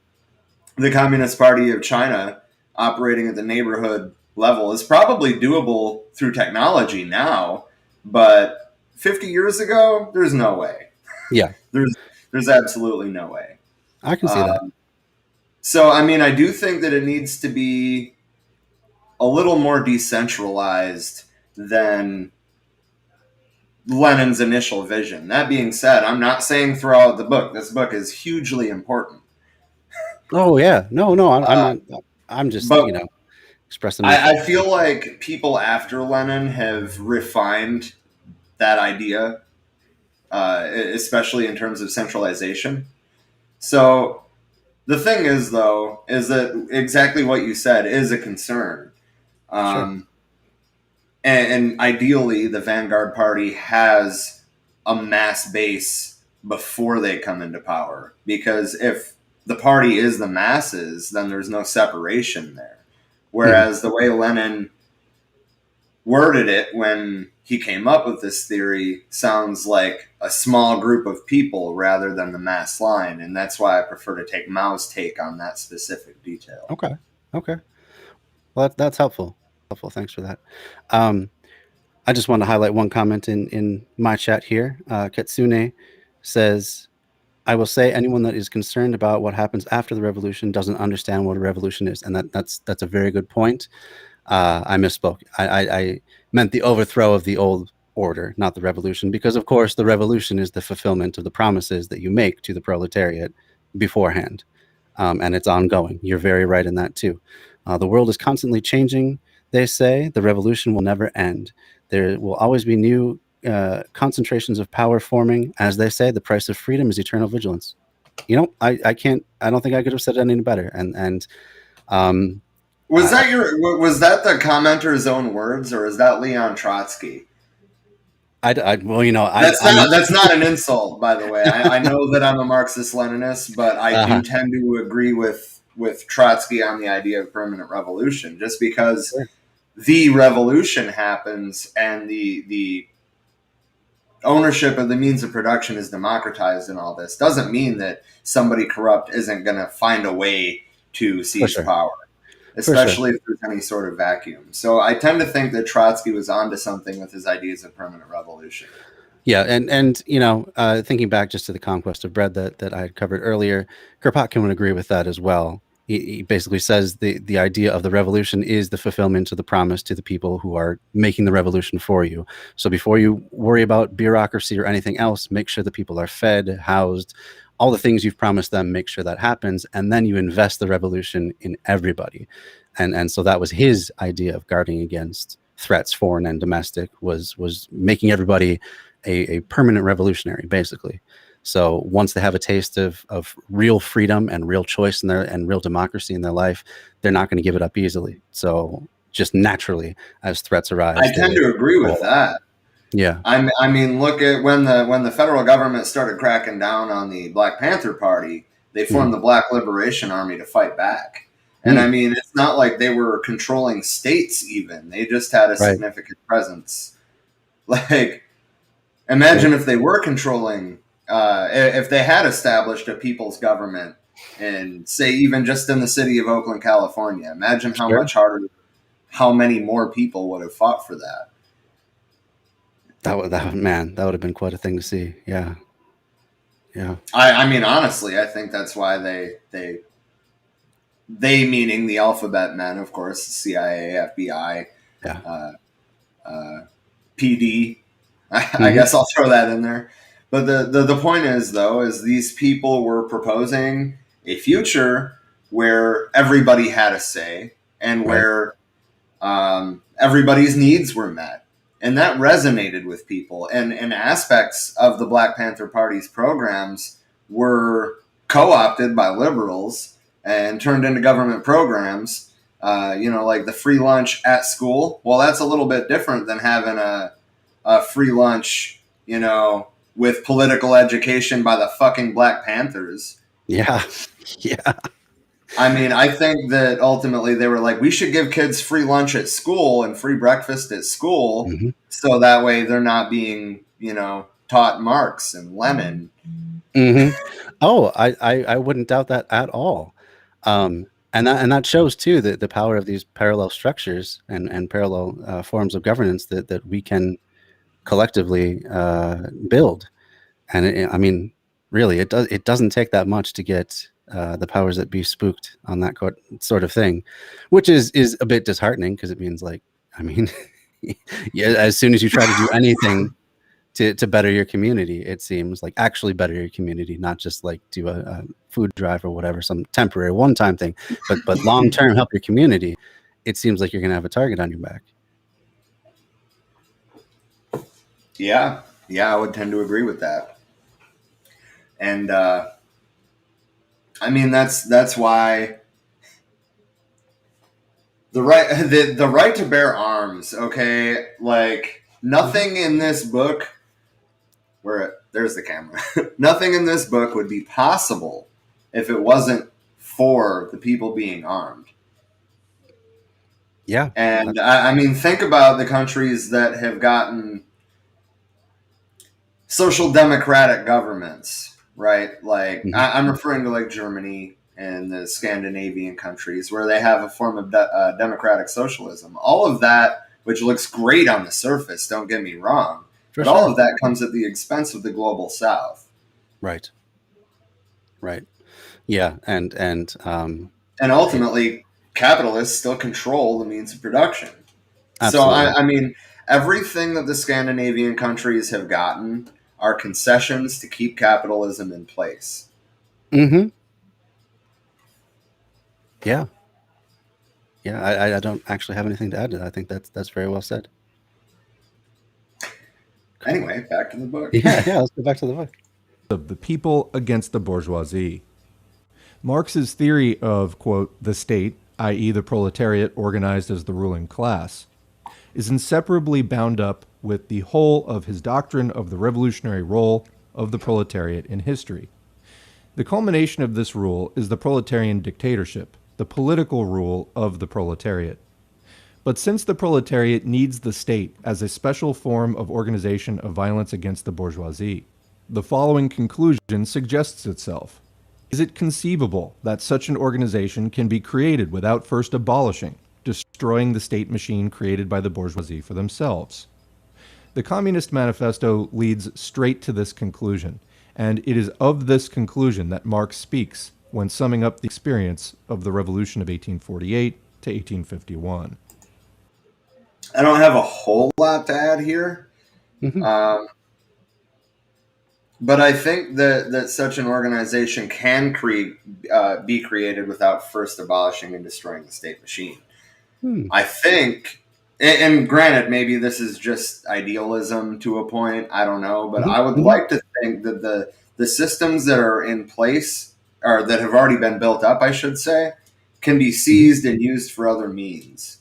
the Communist Party of China operating at the neighborhood level is probably doable through technology now, but 50 years ago, there's no way. Yeah. There's absolutely no way. I can see that. So, I mean, I do think that it needs to be a little more decentralized than Lenin's initial vision. That being said, I'm not saying throw out the book. This book is hugely important. Oh yeah, no, I'm not. I'm just expressing. I feel like people after Lenin have refined that idea, especially in terms of centralization. So the thing is, though, is that exactly what you said is a concern. And ideally, the Vanguard Party has a mass base before they come into power. Because if the party is the masses, then there's no separation there. Whereas the way Lenin worded it when he came up with this theory sounds like a small group of people rather than the mass line. And that's why I prefer to take Mao's take on that specific detail. Okay. Well, that's helpful. Thanks for that. I just want to highlight one comment in my chat here. Katsune says, I will say anyone that is concerned about what happens after the revolution doesn't understand what a revolution is. And that's a very good point. I misspoke. I meant the overthrow of the old order, not the revolution, because of course the revolution is the fulfillment of the promises that you make to the proletariat beforehand. And it's ongoing. You're very right in that too. The world is constantly changing, they say. The revolution will never end. There will always be new concentrations of power forming. As they say, the price of freedom is eternal vigilance. You know, I don't think I could have said it any better. Was that the commenter's own words, or is that Leon Trotsky? Well, you know, that's not an insult, by the way. I know that I'm a Marxist-Leninist, but I do tend to agree with Trotsky on the idea of permanent revolution. Just because the revolution happens and the ownership of the means of production is democratized and all this doesn't mean that somebody corrupt isn't going to find a way to seize power, especially if there's any sort of vacuum. So I tend to think that Trotsky was onto something with his ideas of permanent revolution. Yeah, and you know, thinking back just to the conquest of bread that I had covered earlier, Kropotkin would agree with that as well. He basically says the idea of the revolution is the fulfillment of the promise to the people who are making the revolution for you. So before you worry about bureaucracy or anything else, make sure the people are fed, housed, all the things you've promised them, make sure that happens, and then you invest the revolution in everybody. And so that was his idea of guarding against threats, foreign and domestic, was making everybody a permanent revolutionary, basically. So once they have a taste of real freedom and real choice in and real democracy in their life, they're not going to give it up easily. So just naturally, as threats arise, I tend to agree with that. Yeah, I mean, look at when the federal government started cracking down on the Black Panther Party, they formed the Black Liberation Army to fight back. And I mean, it's not like they were controlling states even. They just had a significant presence. Like, imagine if they were controlling, if they had established a people's government and say even just in the city of Oakland, California, imagine how much harder, how many more people would have fought for that. That would have been quite a thing to see. Yeah. I mean, honestly, I think that's why they meaning the alphabet men, of course, CIA, FBI, PD. I guess I'll throw that in there. But the point is, though, is these people were proposing a future where everybody had a say and where everybody's needs were met. And that resonated with people. And aspects of the Black Panther Party's programs were co-opted by liberals and turned into government programs. Like the free lunch at school. Well, that's a little bit different than having a free lunch, with political education by the fucking Black Panthers. Yeah. I mean, I think that ultimately they were like, we should give kids free lunch at school and free breakfast at school, so that way they're not being, taught Marx and Lenin. Oh, I wouldn't doubt that at all. And that shows too the power of these parallel structures and parallel forms of governance that we can collectively build. And I mean, really, it doesn't take that much to get the powers that be spooked on that sort of thing, which is a bit disheartening because it means as soon as you try to do anything to better your community, it seems like actually better your community, not just like do a food drive or whatever, some temporary one-time thing, but long-term help your community, it seems like you're going to have a target on your back. Yeah, I would tend to agree with that. And I mean, that's why the right to bear arms. Okay, like nothing in this book there's the camera. Nothing in this book would be possible if it wasn't for the people being armed. Yeah. And I mean, think about the countries that have gotten social democratic governments, right? Like I'm referring to like Germany and the Scandinavian countries where they have a form of democratic socialism. All of that, which looks great on the surface, don't get me wrong, but all of that comes at the expense of the global South. Right. Yeah, and ultimately, capitalists still control the means of production. Absolutely. So I mean, everything that the Scandinavian countries have gotten are concessions to keep capitalism in place. Mm-hmm. Yeah. I don't actually have anything to add to that. I think that's very well said. Anyway, back to the book. Yeah, let's go back to the book. Of the people against the bourgeoisie. Marx's theory of, quote, the state, i.e. the proletariat organized as the ruling class, is inseparably bound up with the whole of his doctrine of the revolutionary role of the proletariat in history. The culmination of this rule is the proletarian dictatorship, the political rule of the proletariat. But since the proletariat needs the state as a special form of organization of violence against the bourgeoisie, the following conclusion suggests itself. Is it conceivable that such an organization can be created without first abolishing, destroying the state machine created by the bourgeoisie for themselves? The Communist Manifesto leads straight to this conclusion, and it is of this conclusion that Marx speaks when summing up the experience of the Revolution of 1848 to 1851. I don't have a whole lot to add here. But I think that such an organization can be created without first abolishing and destroying the state machine. I think, and granted, maybe this is just idealism to a point, I don't know, but I would like to think that the systems that are in place, or that have already been built up, I should say, can be seized and used for other means.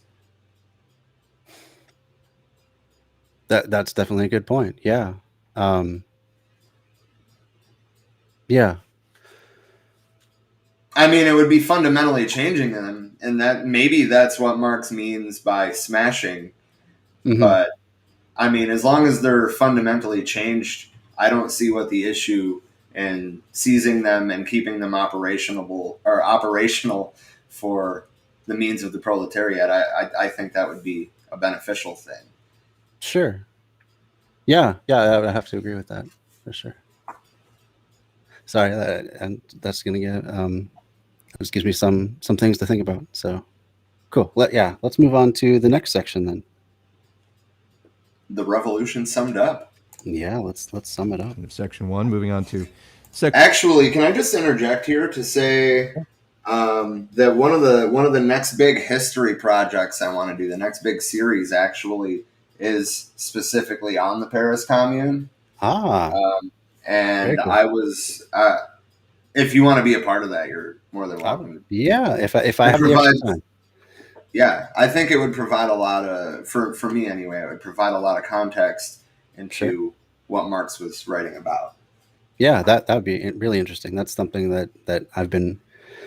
That's definitely a good point. Yeah. Yeah. I mean, it would be fundamentally changing them, and that maybe that's what Marx means by smashing. But I mean, as long as they're fundamentally changed, I don't see what the issue in seizing them and keeping them operational for the means of the proletariat. I think that would be a beneficial thing. Sure. Yeah, I would have to agree with that for sure. Sorry, and that's gonna get this gives me some things to think about. So cool. Let's move on to the next section then. The revolution summed up. Yeah, let's sum it up. Section 1, moving on to Actually, can I just interject here to say that one of the next big history projects I want to do, the next big series actually, is specifically on the Paris Commune. And cool. I was, if you want to be a part of that, you're more than welcome. Yeah, if I have the extra time. Yeah, I think it would provide a lot of, for me anyway, it would provide a lot of context into what Marx was writing about. Yeah, that would be really interesting. That's something that I've been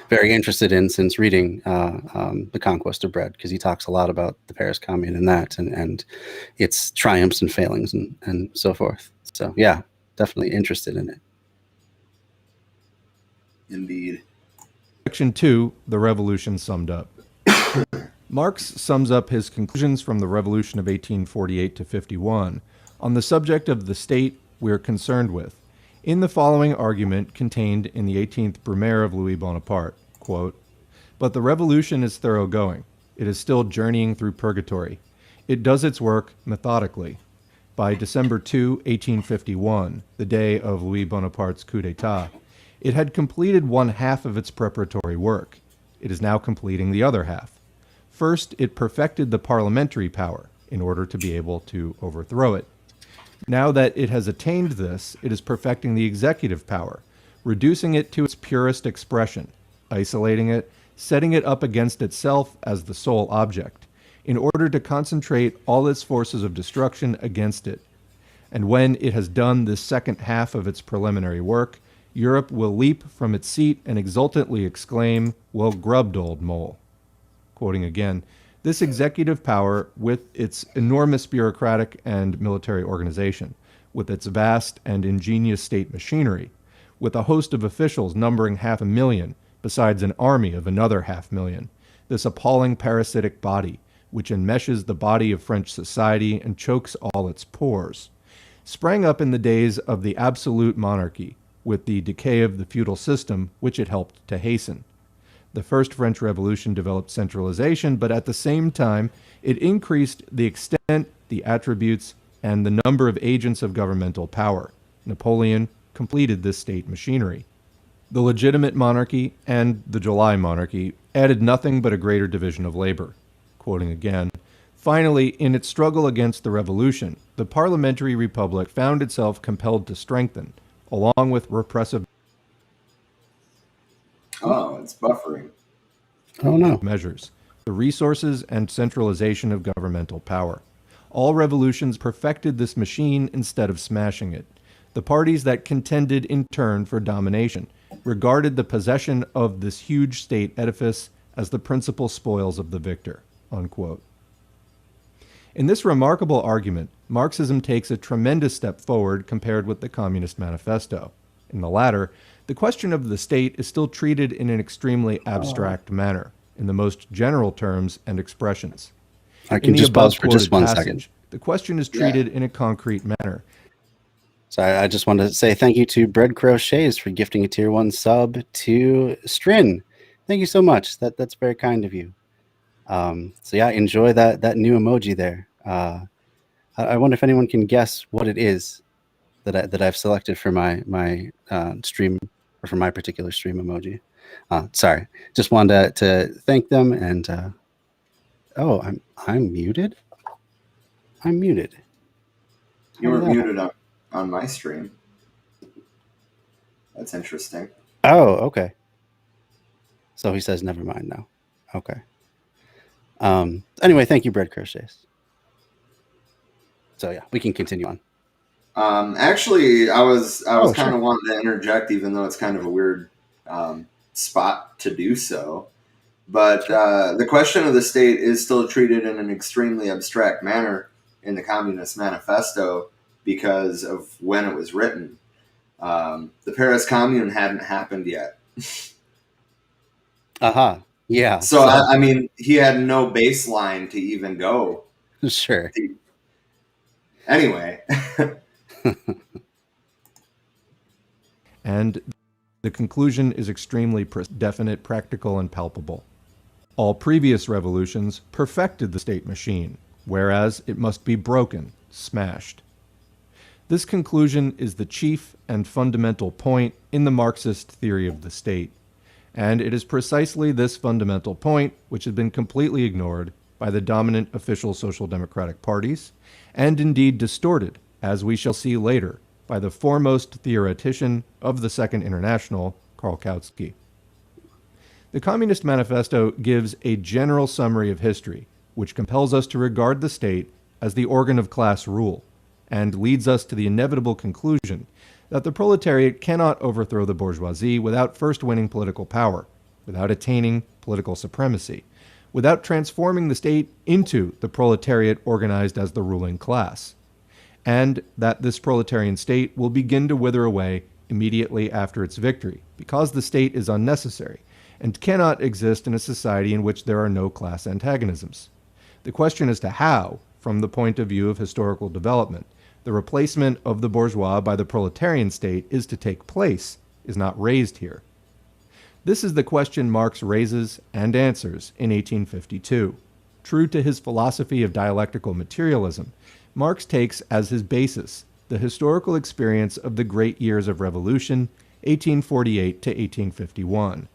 very interested in since reading The Conquest of Bread, because he talks a lot about the Paris Commune and that, and its triumphs and failings and so forth. So yeah, definitely interested in it. Indeed. Section 2, the Revolution summed up. Marx sums up his conclusions from the Revolution of 1848 to 51 on the subject of the state we're concerned with in the following argument contained in the 18th Brumaire of Louis Bonaparte, quote, "But the revolution is thoroughgoing. It is still journeying through purgatory. It does its work methodically. By December 2, 1851, the day of Louis Bonaparte's coup d'etat, it had completed one half of its preparatory work. It is now completing the other half. First, it perfected the parliamentary power in order to be able to overthrow it. Now that it has attained this, it is perfecting the executive power, reducing it to its purest expression, isolating it, setting it up against itself as the sole object, in order to concentrate all its forces of destruction against it. And when it has done this second half of its preliminary work, Europe will leap from its seat and exultantly exclaim, "Well grubbed, old mole." Quoting again, this executive power, with its enormous bureaucratic and military organization, with its vast and ingenious state machinery, with a host of officials numbering 500,000, besides an army of another 500,000, this appalling parasitic body, which enmeshes the body of French society and chokes all its pores, sprang up in the days of the absolute monarchy, with the decay of the feudal system, which it helped to hasten. The first French Revolution developed centralization, but at the same time, it increased the extent, the attributes, and the number of agents of governmental power. Napoleon completed this state machinery. The legitimate monarchy and the July monarchy added nothing but a greater division of labor. Quoting again, finally, in its struggle against the revolution, the parliamentary republic found itself compelled to strengthen, along with repressive it's buffering. Oh no. measures, the resources and centralization of governmental power. All revolutions perfected this machine instead of smashing it. The parties that contended in turn for domination regarded the possession of this huge state edifice as the principal spoils of the victor. Unquote. In this remarkable argument, Marxism takes a tremendous step forward compared with the Communist Manifesto. In the latter, the question of the state is still treated in an extremely abstract manner, in the most general terms and expressions. I can just pause for just one second. The question is treated in a concrete manner. So I just wanted to say thank you to Bread Crochets for gifting a tier 1 sub to Strin. Thank you so much. That's very kind of you. So yeah, enjoy that new emoji there. I wonder if anyone can guess what it is that I've selected for my stream, or for my particular stream emoji. Sorry, just wanted to thank them. And oh, I'm muted. I'm muted. You were muted on my stream. That's interesting. Oh, okay. So he says never mind now. Okay. Anyway, thank you, Bread Crochets. So yeah, we can continue on. Actually, I was kind of wanting to interject, even though it's kind of a weird spot to do so. But the question of the state is still treated in an extremely abstract manner in the Communist Manifesto because of when it was written. The Paris Commune hadn't happened yet. Aha. Yeah. So I mean, he had no baseline to even go. Sure. Anyway. And the conclusion is extremely definite, practical, and palpable. All previous revolutions perfected the state machine, whereas it must be broken, smashed. This conclusion is the chief and fundamental point in the Marxist theory of the state, and it is precisely this fundamental point which has been completely ignored by the dominant official social democratic parties, and indeed distorted, as we shall see later, by the foremost theoretician of the Second International, Karl Kautsky. The Communist Manifesto gives a general summary of history, which compels us to regard the state as the organ of class rule, and leads us to the inevitable conclusion that the proletariat cannot overthrow the bourgeoisie without first winning political power, without attaining political supremacy, without transforming the state into the proletariat organized as the ruling class, and that this proletarian state will begin to wither away immediately after its victory, because the state is unnecessary and cannot exist in a society in which there are no class antagonisms. The question as to how, from the point of view of historical development, the replacement of the bourgeois by the proletarian state is to take place is not raised here. This is the question Marx raises and answers in 1852. True to his philosophy of dialectical materialism, Marx takes as his basis the historical experience of the great years of revolution, 1848 to 1851.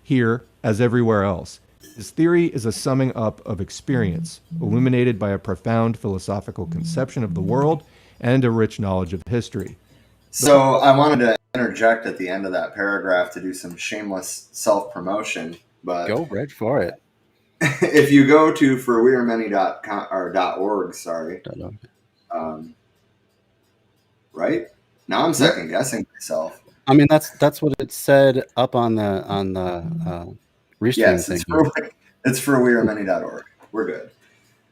Here, as everywhere else, his theory is a summing up of experience, illuminated by a profound philosophical conception of the world and a rich knowledge of history. So I wanted to interject at the end of that paragraph to do some shameless self-promotion. But go Bread for it. If you go to forwearemany.org, right? Now I'm second guessing myself. I mean, that's what it said up on the restream Yes, thing. it's for wearemany.org. We're good.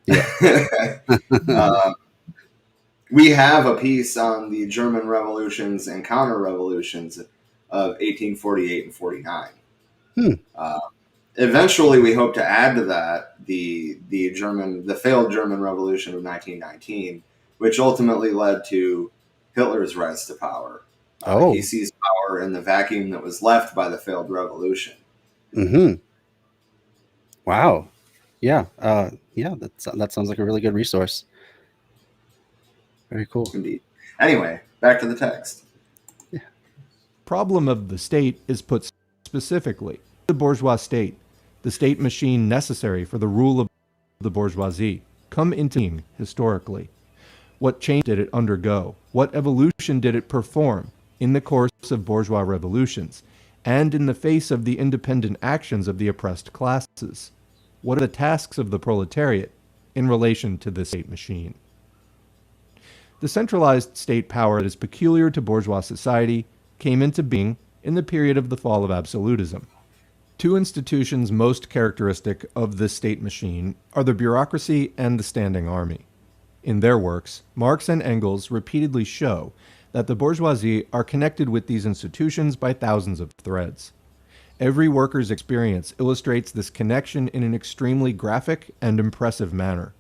Yeah. We have a piece on the German revolutions and counter-revolutions of 1848 and 49. Eventually, we hope to add to that the failed German Revolution of 1919, which ultimately led to Hitler's rise to power. He sees power in the vacuum that was left by the failed revolution. Mm-hmm. Wow. Yeah. Yeah. That sounds like a really good resource. Very cool. Indeed. Anyway, back to the text. Yeah. Problem of the state is put specifically the bourgeois state, the state machine necessary for the rule of the bourgeoisie, come into being historically. What change did it undergo? What evolution did it perform in the course of bourgeois revolutions and in the face of the independent actions of the oppressed classes? What are the tasks of the proletariat in relation to the state machine? The centralized state power that is peculiar to bourgeois society came into being in the period of the fall of absolutism. Two institutions most characteristic of this state machine are the bureaucracy and the standing army. In their works, Marx and Engels repeatedly show that the bourgeoisie are connected with these institutions by thousands of threads. Every worker's experience illustrates this connection in an extremely graphic and impressive manner.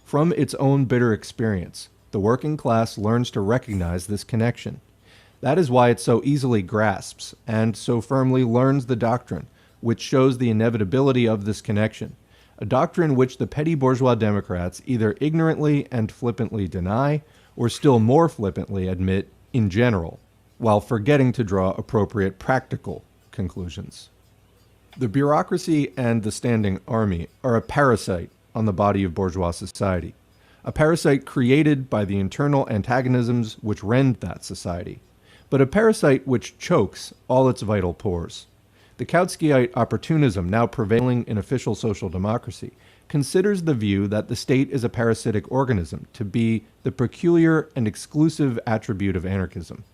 From its own bitter experience, the working class learns to recognize this connection. That is why it so easily grasps and so firmly learns the doctrine, which shows the inevitability of this connection, a doctrine which the petty bourgeois Democrats either ignorantly and flippantly deny, or still more flippantly admit in general, while forgetting to draw appropriate practical conclusions. The bureaucracy and the standing army are a parasite on the body of bourgeois society, a parasite created by the internal antagonisms which rend that society, but a parasite which chokes all its vital pores. The Kautskyite opportunism now prevailing in official social democracy considers the view that the state is a parasitic organism to be the peculiar and exclusive attribute of anarchism.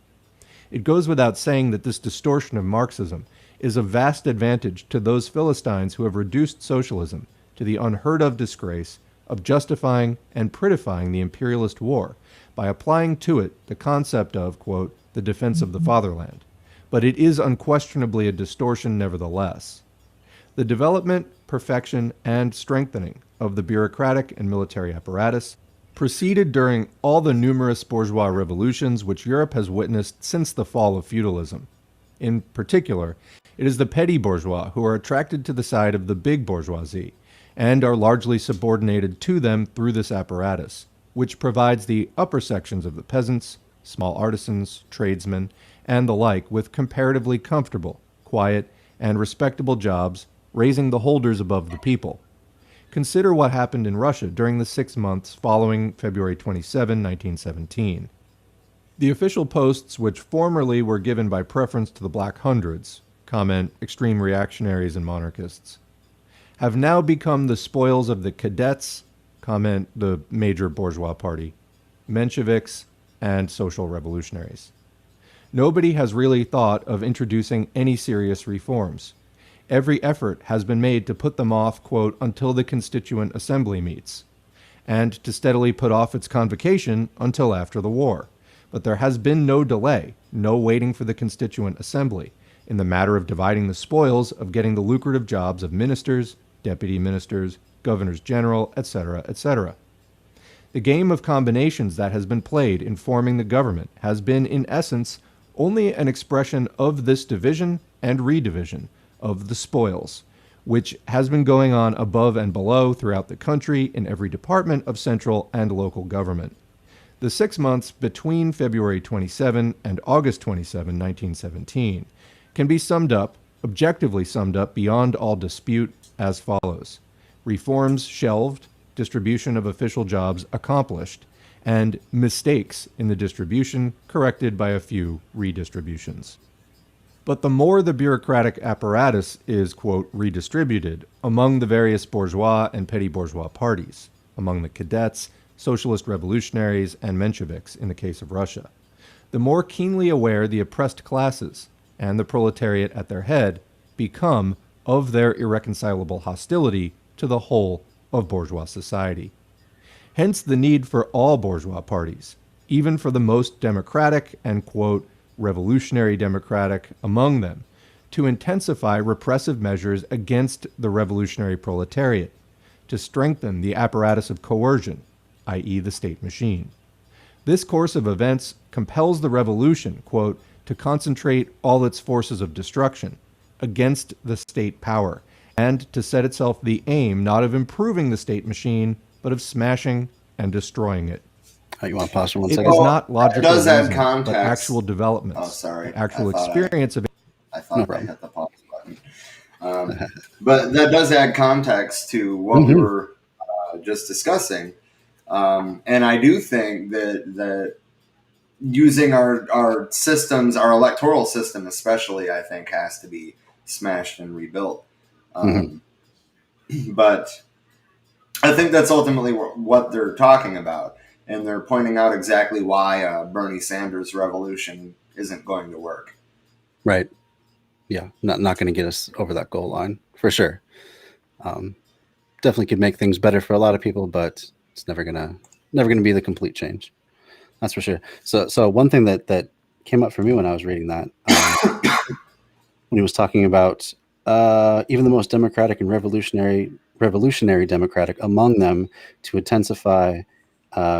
It goes without saying that this distortion of Marxism is of vast advantage to those Philistines who have reduced socialism to the unheard-of disgrace of justifying and prettifying the imperialist war by applying to it the concept of, quote, the defense of the fatherland. But it is unquestionably a distortion nevertheless. The development, perfection, and strengthening of the bureaucratic and military apparatus proceeded during all the numerous bourgeois revolutions which Europe has witnessed since the fall of feudalism. In particular, it is the petty bourgeois who are attracted to the side of the big bourgeoisie, and are largely subordinated to them through this apparatus, which provides the upper sections of the peasants, small artisans, tradesmen, and the like with comparatively comfortable, quiet, and respectable jobs, raising the holders above the people. Consider what happened in Russia during the 6 months following February 27, 1917. The official posts which formerly were given by preference to the Black Hundreds, comment extreme reactionaries and monarchists, have now become the spoils of the cadets, comment the major bourgeois party, Mensheviks, and social revolutionaries. Nobody has really thought of introducing any serious reforms. Every effort has been made to put them off, quote, until the Constituent Assembly meets, and to steadily put off its convocation until after the war. But there has been no delay, no waiting for the Constituent Assembly, in the matter of dividing the spoils of getting the lucrative jobs of ministers, deputy ministers, governors general, etc., etc. The game of combinations that has been played in forming the government has been, in essence, only an expression of this division and redivision of the spoils, which has been going on above and below throughout the country in every department of central and local government. The 6 months between February 27 and August 27, 1917, can be summed up, objectively summed up beyond all dispute, as follows. Reforms shelved, distribution of official jobs accomplished, and mistakes in the distribution corrected by a few redistributions. But the more the bureaucratic apparatus is, quote, redistributed among the various bourgeois and petty bourgeois parties, among the cadets, socialist revolutionaries, and Mensheviks in the case of Russia, the more keenly aware the oppressed classes, and the proletariat at their head, become of their irreconcilable hostility to the whole of bourgeois society. Hence the need for all bourgeois parties, even for the most democratic and, quote, revolutionary democratic among them, to intensify repressive measures against the revolutionary proletariat, to strengthen the apparatus of coercion, i.e. the state machine. This course of events compels the revolution, quote, to concentrate all its forces of destruction against the state power, and to set itself the aim not of improving the state machine, but of smashing and destroying it. You want to pause for 1 It second? is not logical does add reasoning, context. but actual developments, Oh, sorry. the actual I thought experience of it. I thought I hit the pause button. But that does add context to what we were just discussing. And I do think that using our systems, our electoral system especially, I think has to be smashed and rebuilt. But I think that's ultimately what they're talking about. And they're pointing out exactly why Bernie Sanders' revolution isn't going to work. Right. Yeah. Not going to get us over that goal line for sure. Definitely could make things better for a lot of people, but it's never gonna be the complete change. That's for sure. So one thing that came up for me when I was reading that, when he was talking about even the most democratic and revolutionary democratic among them to intensify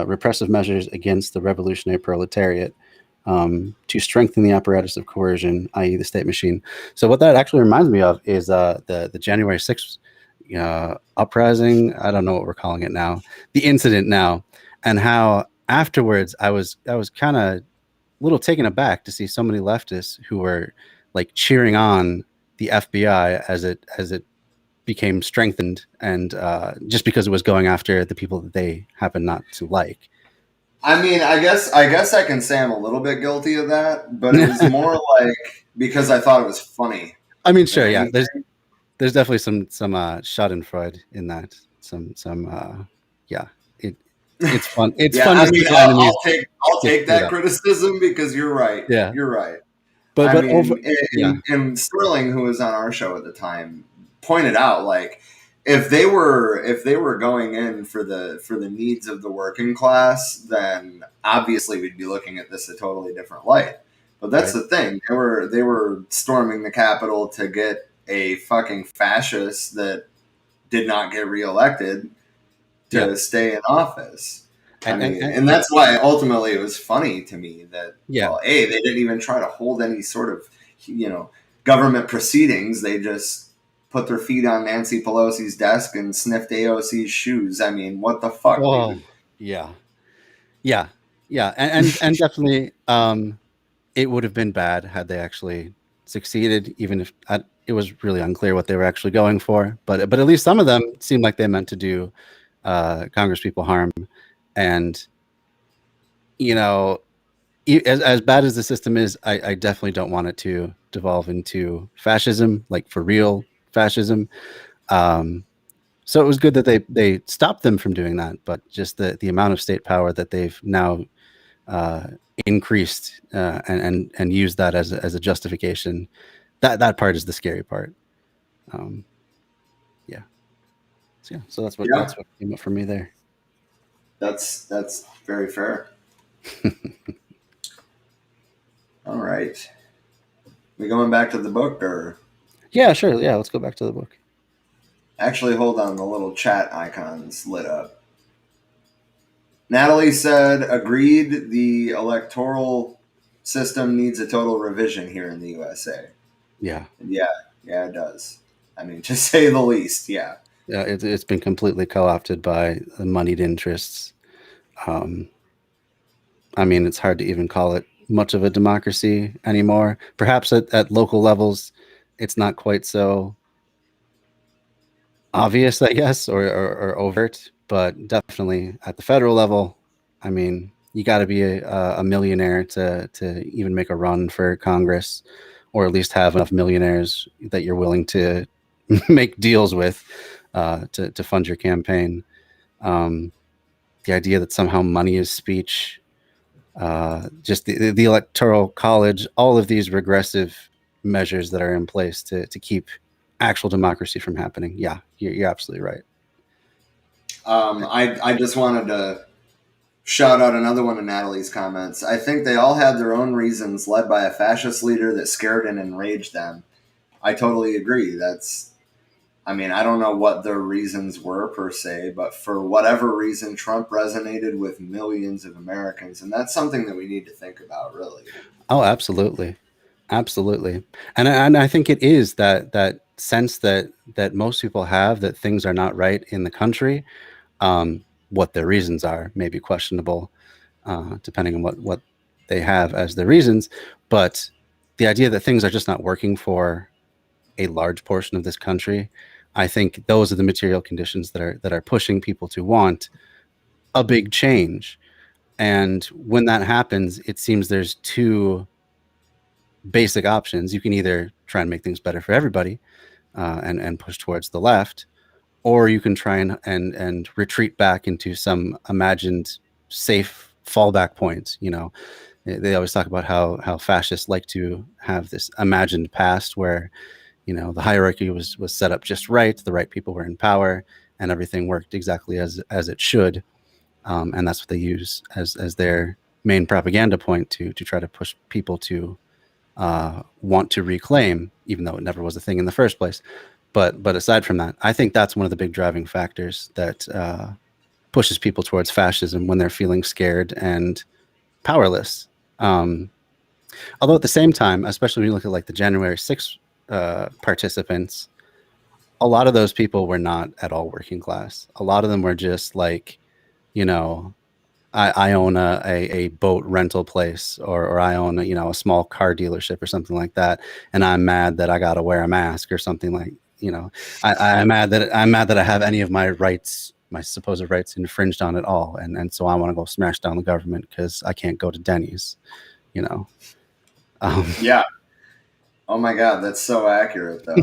repressive measures against the revolutionary proletariat, to strengthen the apparatus of coercion, i.e. the state machine. So what that actually reminds me of is the January 6th uprising. I don't know what we're calling it now, the incident now, and how afterwards I was kind of a little taken aback to see so many leftists who were like cheering on the FBI as it became strengthened, and just because it was going after the people that they happen not to like. I mean, I guess I can say I'm a little bit guilty of that, but it was more like because I thought it was funny. I mean, sure, yeah. There's definitely some Schadenfreude in that. Yeah. It's fun. It's fun to see enemies. I'll take that criticism because you're right. Yeah, you're right. But and Sterling, who was on our show at the time, pointed out like if they were going in for the needs of the working class, then obviously we'd be looking at this a totally different light. But that's the thing. They were storming the Capitol to get a fucking fascist that did not get reelected to stay in office. And that's why ultimately it was funny to me that well, they didn't even try to hold any sort of government proceedings. They just put their feet on Nancy Pelosi's desk and sniffed AOC's shoes. I mean, what the fuck? Oh, yeah, and definitely, it would have been bad had they actually succeeded, even if it was really unclear what they were actually going for. But at least some of them seemed like they meant to do Congress people harm, and as bad as the system is, I definitely don't want it to devolve into fascism, like for real fascism. So it was good that they stopped them from doing that, but just the amount of state power that they've now increased and used that as a justification, that part is the scary part. So that's what came up for me there. That's very fair. All right. We going back to the book, or? Yeah, sure. Yeah, let's go back to the book. Actually, hold on. The little chat icons lit up. Natalie said, agreed, the electoral system needs a total revision here in the USA. Yeah, it does. I mean, to say the least, yeah. Yeah, it's been completely co-opted by the moneyed interests. I mean, it's hard to even call it much of a democracy anymore. Perhaps at local levels, it's not quite so obvious, I guess, or overt, but definitely at the federal level, I mean, you got to be a millionaire to even make a run for Congress, or at least have enough millionaires that you're willing to make deals with to fund your campaign. The idea that somehow money is speech, just the electoral college, all of these regressive measures that are in place to keep actual democracy from happening. Yeah, you're absolutely right. I just wanted to shout out another one of Natalie's comments. I think they all had their own reasons, led by a fascist leader that scared and enraged them. I totally agree. I mean, I don't know what their reasons were per se, but for whatever reason, Trump resonated with millions of Americans, and that's something that we need to think about, really. Oh, absolutely, absolutely, and I think it is that sense that most people have that things are not right in the country. What their reasons are may be questionable, depending on what they have as their reasons. But the idea that things are just not working for a large portion of this country, I think those are the material conditions that are pushing people to want a big change. And when that happens, it seems there's two basic options. You can either try and make things better for everybody, and push towards the left, or you can try and retreat back into some imagined safe fallback point. They always talk about how fascists like to have this imagined past where the hierarchy was set up just right, the right people were in power, and everything worked exactly as it should. And that's what they use as their main propaganda point to try to push people to want to reclaim, even though it never was a thing in the first place. But aside from that, I think that's one of the big driving factors that pushes people towards fascism when they're feeling scared and powerless. Although at the same time, especially when you look at like the January 6th participants, a lot of those people were not at all working class. A lot of them were just like, I own a boat rental place, or I own a small car dealership or something like that, and I'm mad that I got to wear a mask or something like. I'm mad that I have any of my rights, my supposed rights, infringed on at all, and so I want to go smash down the government because I can't go to Denny's. Yeah. Oh my God, that's so accurate, though.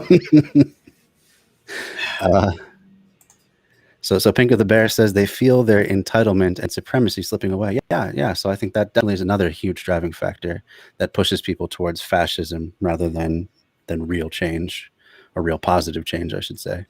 So Pink of the Bear says they feel their entitlement and supremacy slipping away. Yeah. So I think that definitely is another huge driving factor that pushes people towards fascism rather than real change, or real positive change, I should say.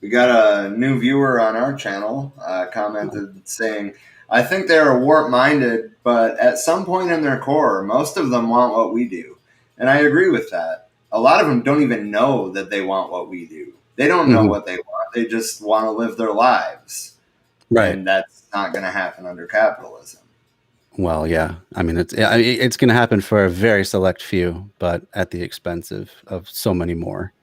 We got a new viewer on our channel commented saying, I think they are warp-minded, but at some point in their core, most of them want what we do. And I agree with that. A lot of them don't even know that they want what we do. They don't know what they want. They just want to live their lives. Right. And that's not going to happen under capitalism. Well, yeah. I mean, it's going to happen for a very select few, but at the expense of so many more.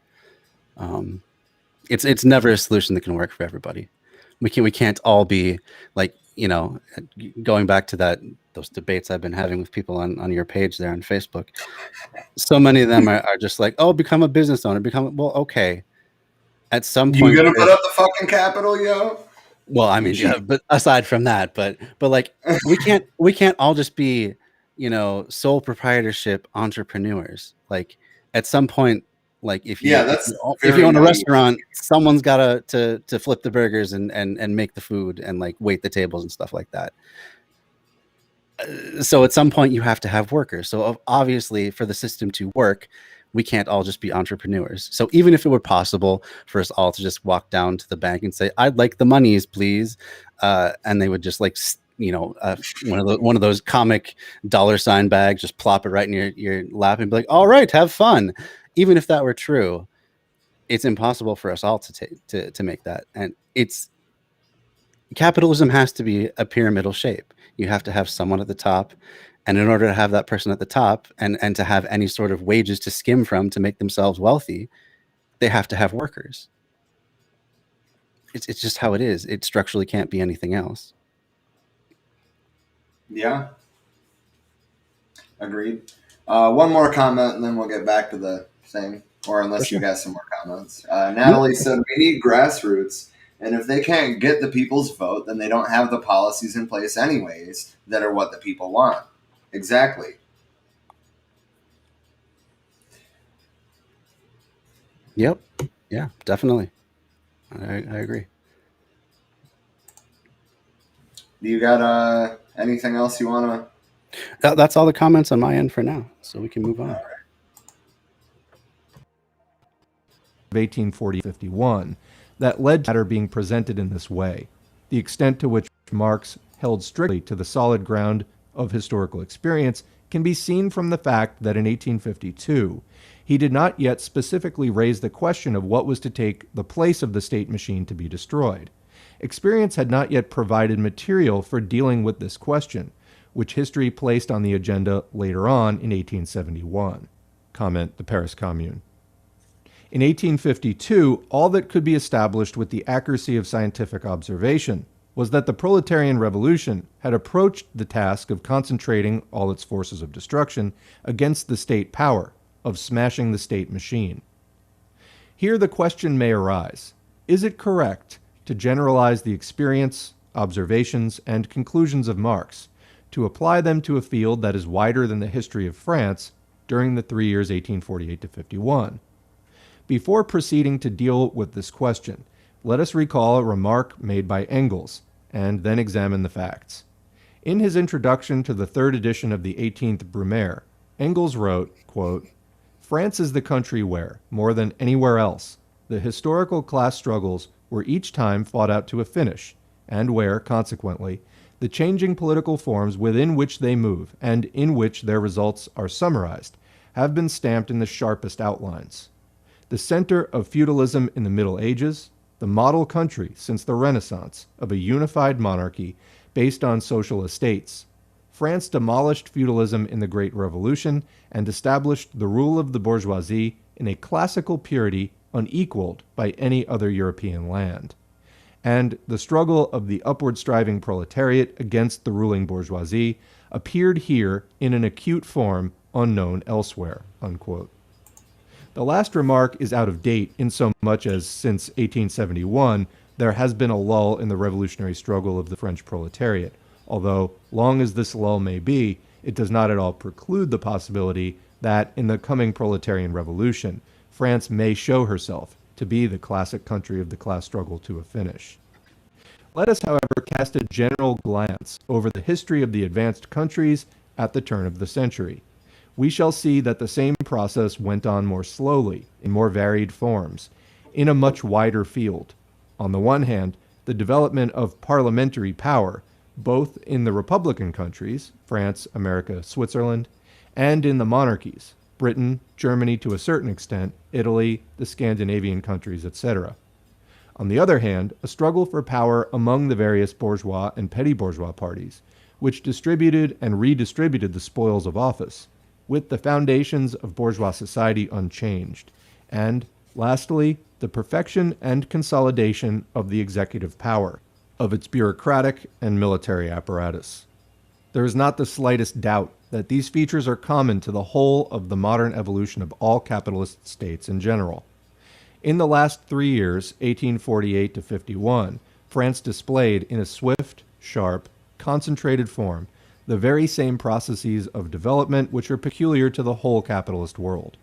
It's never a solution that can work for everybody. We can't all be like, going back to those debates I've been having with people on your page there on Facebook. So many of them are just like, oh, become a business owner, well, okay. At some point, you gonna put up the fucking capital, yo? Well, I mean, yeah, but aside from that, but like we can't all just be, sole proprietorship entrepreneurs. Like at some point, like if you own a restaurant, someone's got to flip the burgers and make the food and like wait the tables and stuff like that. So at some point you have to have workers. So obviously for the system to work, we can't all just be entrepreneurs. So even if it were possible for us all to just walk down to the bank and say, I'd like the monies, please. And they would just like, one of those comic $ bags, just plop it right in your lap and be like, all right, have fun. Even if that were true, it's impossible for us all to make that. And capitalism has to be a pyramidal shape. You have to have someone at the top. And in order to have that person at the top and to have any sort of wages to skim from to make themselves wealthy, they have to have workers. It's just how it is. It structurally can't be anything else. Yeah. Agreed. One more comment and then we'll get back to the thing. Or unless you got some more comments. Natalie said, we need grassroots. And if they can't get the people's vote, then they don't have the policies in place anyways that are what the people want. Exactly. Yep. Yeah, definitely. I agree. Do you got anything else you want to? That's all the comments on my end for now, so we can move on. All right. Of 1840-51 that led to matter being presented in this way, the extent to which Marx held strictly to the solid ground of historical experience can be seen from the fact that in 1852 he did not yet specifically raise the question of what was to take the place of the state machine to be destroyed. Experience had not yet provided material for dealing with this question, which history placed on the agenda later on in 1871. Comment the Paris Commune. In 1852, all that could be established with the accuracy of scientific observation was that the proletarian revolution had approached the task of concentrating all its forces of destruction against the state power, of smashing the state machine. Here the question may arise, is it correct to generalize the experience, observations, and conclusions of Marx, to apply them to a field that is wider than the history of France during the 3 years 1848 to 51? Before proceeding to deal with this question, let us recall a remark made by Engels, and then examine the facts. In his introduction to the third edition of the 18th Brumaire, Engels wrote, quote, "France is the country where, more than anywhere else, the historical class struggles were each time fought out to a finish, and where, consequently, the changing political forms within which they move, and in which their results are summarized, have been stamped in the sharpest outlines. The center of feudalism in the Middle Ages, the model country since the Renaissance of a unified monarchy based on social estates. France demolished feudalism in the Great Revolution and established the rule of the bourgeoisie in a classical purity unequaled by any other European land. And the struggle of the upward-striving proletariat against the ruling bourgeoisie appeared here in an acute form unknown elsewhere." Unquote. The last remark is out of date in so much as since 1871 there has been a lull in the revolutionary struggle of the French proletariat, although, long as this lull may be, it does not at all preclude the possibility that in the coming proletarian revolution, France may show herself to be the classic country of the class struggle to a finish. Let us, however, cast a general glance over the history of the advanced countries at the turn of the century. We shall see that the same process went on more slowly, in more varied forms, in a much wider field. On the one hand, the development of parliamentary power, both in the republican countries, France, America, Switzerland, and in the monarchies, Britain, Germany to a certain extent, Italy, the Scandinavian countries, etc. On the other hand, a struggle for power among the various bourgeois and petty bourgeois parties, which distributed and redistributed the spoils of office, with the foundations of bourgeois society unchanged, and, lastly, the perfection and consolidation of the executive power, of its bureaucratic and military apparatus. There is not the slightest doubt that these features are common to the whole of the modern evolution of all capitalist states in general. In the last 3 years, 1848 to 51, France displayed in a swift, sharp, concentrated form the very same processes of development which are peculiar to the whole capitalist world.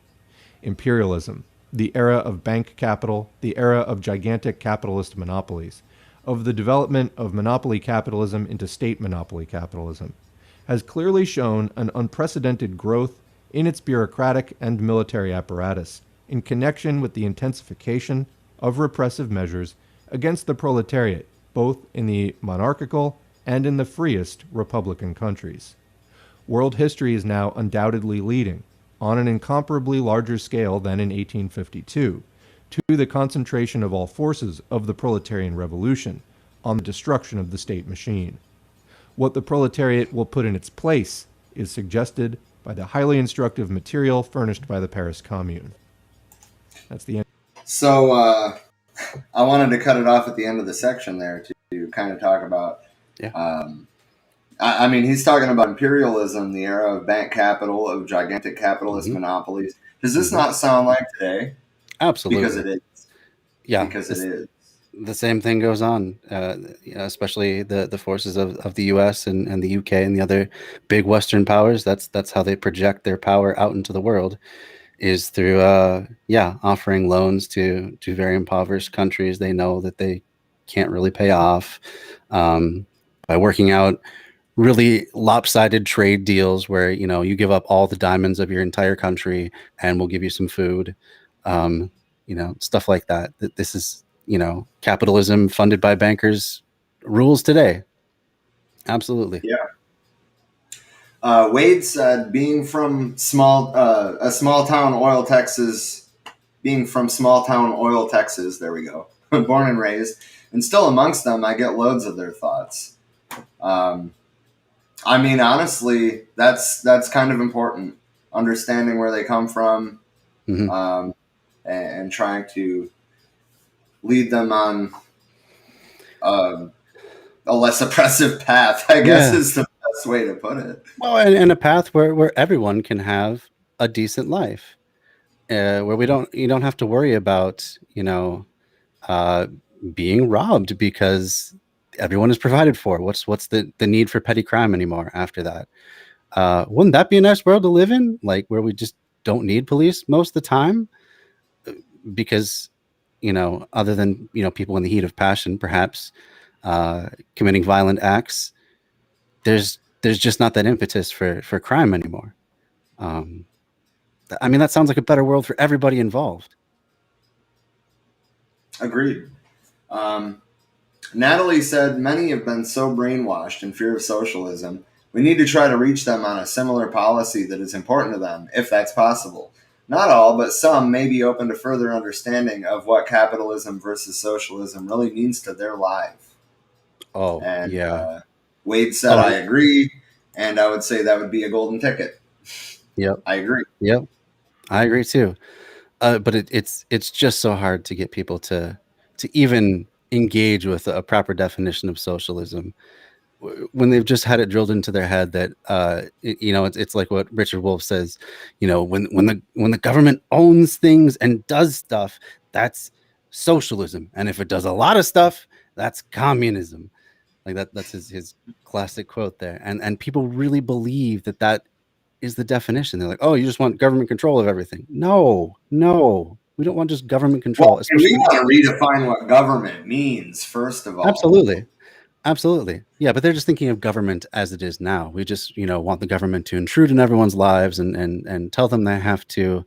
Imperialism, the era of bank capital, the era of gigantic capitalist monopolies, of the development of monopoly capitalism into state monopoly capitalism, has clearly shown an unprecedented growth in its bureaucratic and military apparatus in connection with the intensification of repressive measures against the proletariat, both in the monarchical and in the freest republican countries. World history is now undoubtedly leading, on an incomparably larger scale than in 1852, to the concentration of all forces of the proletarian revolution on the destruction of the state machine. What the proletariat will put in its place is suggested by the highly instructive material furnished by the Paris Commune. That's the end. So I wanted to cut it off at the end of the section there to kind of talk about. Yeah. I mean, he's talking about imperialism, the era of bank capital, of gigantic capitalist monopolies. Does this not sound like today? Absolutely. Because it is. Yeah. Because it is. The same thing goes on, especially the forces of the U.S. and the U.K. and the other big Western powers. That's how they project their power out into the world, is through offering loans to very impoverished countries they know that they can't really pay off, by working out really lopsided trade deals where, you give up all the diamonds of your entire country and we'll give you some food, stuff like that. This is, capitalism funded by bankers rules today. Absolutely. Yeah. Wade said, being from a small town, oil, Texas, there we go, born and raised, and still amongst them, I get loads of their thoughts. I mean, honestly, that's kind of important, understanding where they come from, and trying to lead them on a less oppressive path, I guess, is the best way to put it. Well, and a path where everyone can have a decent life, where you don't have to worry about, being robbed because everyone is provided for. What's the need for petty crime anymore after that? Wouldn't that be a nice world to live in? Like, where we just don't need police most of the time because, other than, people in the heat of passion, perhaps, committing violent acts, there's just not that impetus for crime anymore. I mean, that sounds like a better world for everybody involved. Agreed. Natalie said, many have been so brainwashed in fear of socialism. We need to try to reach them on a similar policy that is important to them, if that's possible. Not all, but some may be open to further understanding of what capitalism versus socialism really means to their life. Oh, and, yeah. Wade said, I agree, and I would say that would be a golden ticket. Yep. I agree. Yep. I agree too. But it's just so hard to get people to even engage with a proper definition of socialism when they've just had it drilled into their head that it's like what Richard Wolff says, when the government owns things and does stuff, that's socialism, and if it does a lot of stuff, that's communism. Like that's his classic quote there, and people really believe that is the definition. They're like, oh, you just want government control of everything. No, we don't want just government control. Well, we want to redefine what government means, first of all. Absolutely. Yeah, but they're just thinking of government as it is now. We just, want the government to intrude in everyone's lives and tell them they have to,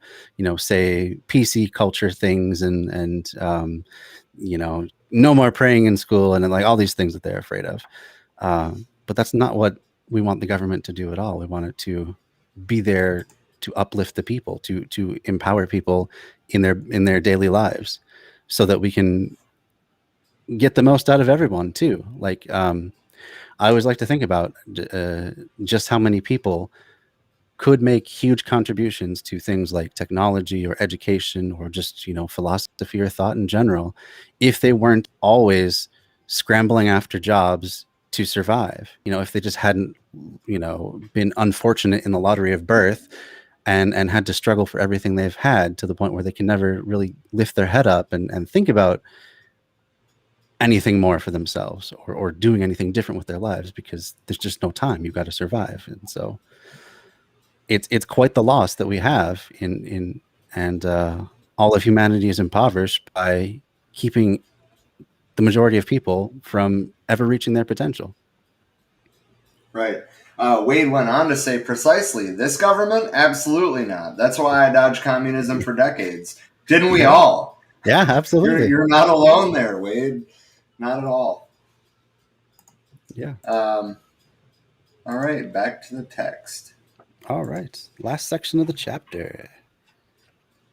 say PC culture things and no more praying in school and like all these things that they're afraid of. But that's not what we want the government to do at all. We want it to be there to uplift the people, to empower people in their daily lives, so that we can get the most out of everyone too. Like, I always like to think about just how many people could make huge contributions to things like technology or education or just, philosophy or thought in general, if they weren't always scrambling after jobs to survive. If they just hadn't, been unfortunate in the lottery of birth and had to struggle for everything they've had to the point where they can never really lift their head up and think about anything more for themselves or doing anything different with their lives, because there's just no time. You've got to survive. And so it's quite the loss that we have and all of humanity is impoverished by keeping the majority of people from ever reaching their potential. Right. Wade went on to say, precisely, this government? Absolutely not. That's why I dodged communism for decades. Didn't we all? Yeah, absolutely. You're not alone there, Wade. Not at all. Yeah. All right, back to the text. All right. Last section of the chapter.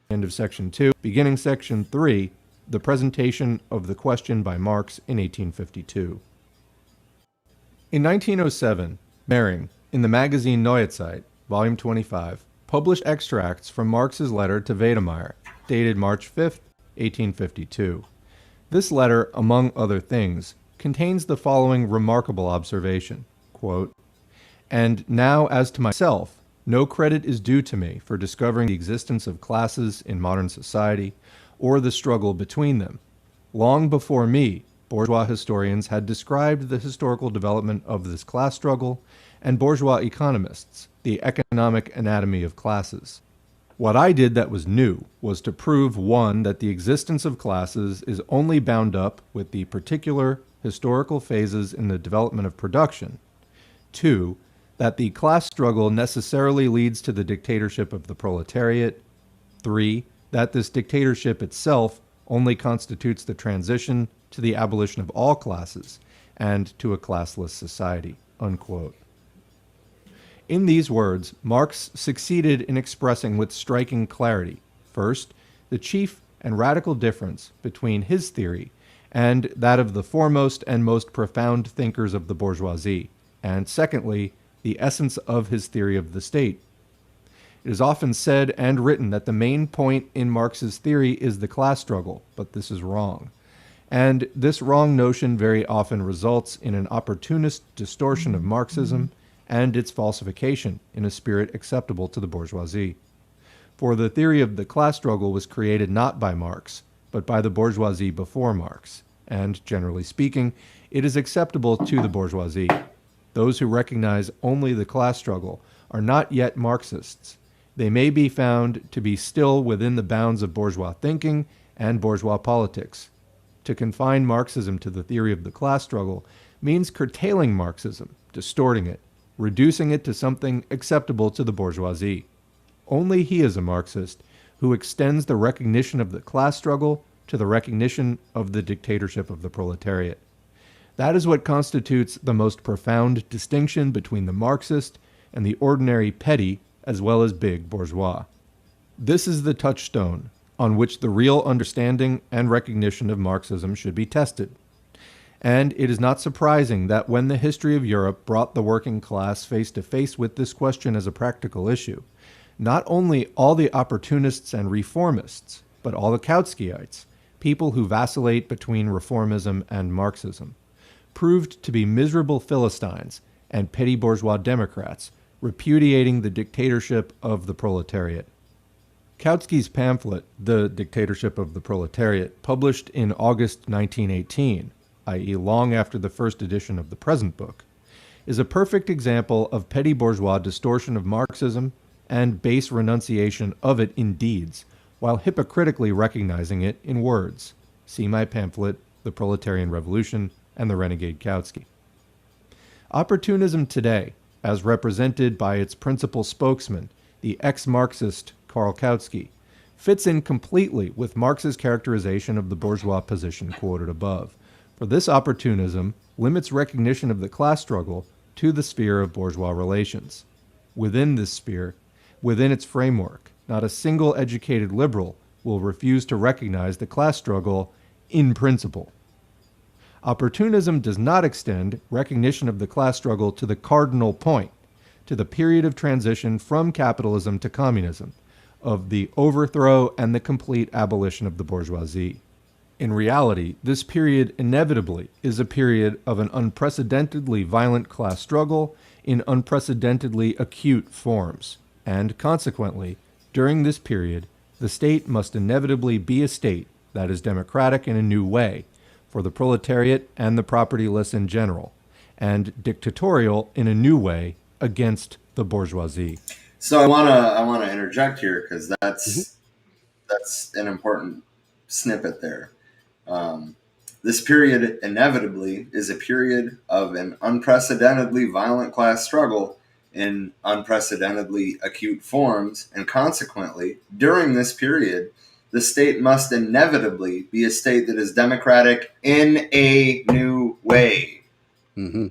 End of section 2. Beginning section 3, the presentation of the question by Marx in 1852. In 1907, Mehring, in the magazine Neue Zeit, volume 25, published extracts from Marx's letter to Wedemeyer, dated March 5, 1852. This letter, among other things, contains the following remarkable observation, quote, "And now as to myself, no credit is due to me for discovering the existence of classes in modern society or the struggle between them. Long before me, bourgeois historians had described the historical development of this class struggle, and bourgeois economists, the economic anatomy of classes. What I did that was new was to prove, one, that the existence of classes is only bound up with the particular historical phases in the development of production, 2, that the class struggle necessarily leads to the dictatorship of the proletariat. 3, that this dictatorship itself only constitutes the transition to the abolition of all classes and to a classless society, unquote. In these words, Marx succeeded in expressing with striking clarity, first, the chief and radical difference between his theory and that of the foremost and most profound thinkers of the bourgeoisie, and secondly, the essence of his theory of the state. It is often said and written that the main point in Marx's theory is the class struggle, but this is wrong. And this wrong notion very often results in an opportunist distortion of Marxism and its falsification in a spirit acceptable to the bourgeoisie. For the theory of the class struggle was created not by Marx, but by the bourgeoisie before Marx, and generally speaking, it is acceptable to the bourgeoisie. Those who recognize only the class struggle are not yet Marxists. They may be found to be still within the bounds of bourgeois thinking and bourgeois politics. To confine Marxism to the theory of the class struggle means curtailing Marxism, distorting it, reducing it to something acceptable to the bourgeoisie. Only he is a Marxist who extends the recognition of the class struggle to the recognition of the dictatorship of the proletariat. That is what constitutes the most profound distinction between the Marxist and the ordinary petty as well as big bourgeois. This is the touchstone on which the real understanding and recognition of Marxism should be tested. And it is not surprising that when the history of Europe brought the working class face to face with this question as a practical issue, not only all the opportunists and reformists, but all the Kautskyites, people who vacillate between reformism and Marxism, proved to be miserable Philistines and petty bourgeois Democrats, repudiating the dictatorship of the proletariat. Kautsky's pamphlet, The Dictatorship of the Proletariat, published in August 1918, i.e. long after the first edition of the present book, is a perfect example of petty bourgeois distortion of Marxism and base renunciation of it in deeds, while hypocritically recognizing it in words. See my pamphlet, The Proletarian Revolution and the Renegade Kautsky. Opportunism today, as represented by its principal spokesman, the ex-Marxist Karl Kautsky, fits in completely with Marx's characterization of the bourgeois position quoted above, for this opportunism limits recognition of the class struggle to the sphere of bourgeois relations. Within this sphere, within its framework, not a single educated liberal will refuse to recognize the class struggle in principle. Opportunism does not extend recognition of the class struggle to the cardinal point, to the period of transition from capitalism to communism, of the overthrow and the complete abolition of the bourgeoisie. In reality, this period inevitably is a period of an unprecedentedly violent class struggle in unprecedentedly acute forms, and consequently, during this period, the state must inevitably be a state that is democratic in a new way, for the proletariat and the propertyless in general, and dictatorial in a new way against the bourgeoisie. So I wanna interject here because that's an important snippet there. This period inevitably is a period of an unprecedentedly violent class struggle in unprecedentedly acute forms, and consequently, during this period, the state must inevitably be a state that is democratic in a new way. Mm-hmm.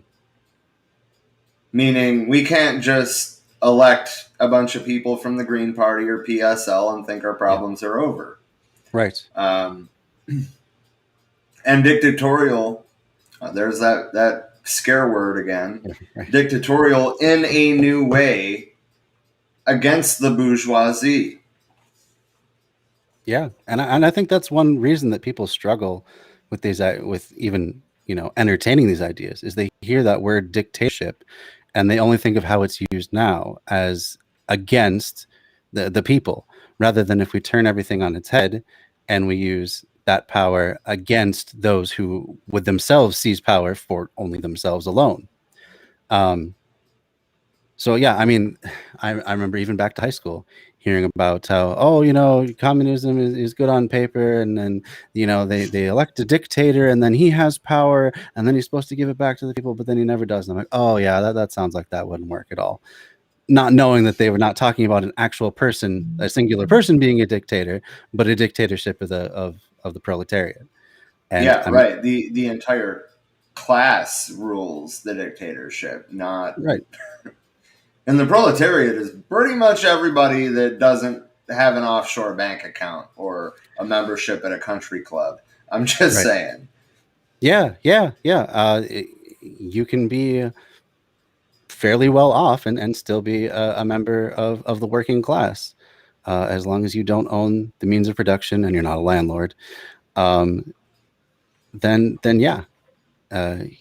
Meaning, we can't just elect a bunch of people from the Green Party or PSL and think our problems are over. Right. And dictatorial, there's that scare word again. Right. Dictatorial in a new way against the bourgeoisie. Yeah, and I think that's one reason that people struggle with these, with even entertaining these ideas, is they hear that word dictatorship, and they only think of how it's used now as against the people, rather than if we turn everything on its head and we use that power against those who would themselves seize power for only themselves alone. So yeah, I mean, I remember even back to high school hearing about how, oh, you know, communism is good on paper, and then, you know, they elect a dictator, and then he has power, and then he's supposed to give it back to the people, but then he never does. And I'm like, oh yeah, that sounds like that wouldn't work at all. Not knowing that they were not talking about an actual person, a singular person being a dictator, but a dictatorship of the proletariat. And Yeah, I mean, right. The entire class rules the dictatorship, not. right, And the proletariat is pretty much everybody that doesn't have an offshore bank account or a membership at a country club. I'm just right. saying. Yeah, yeah, yeah. You can be fairly well off and still be a member of the working class, as long as you don't own the means of production and you're not a landlord. Um, then yeah,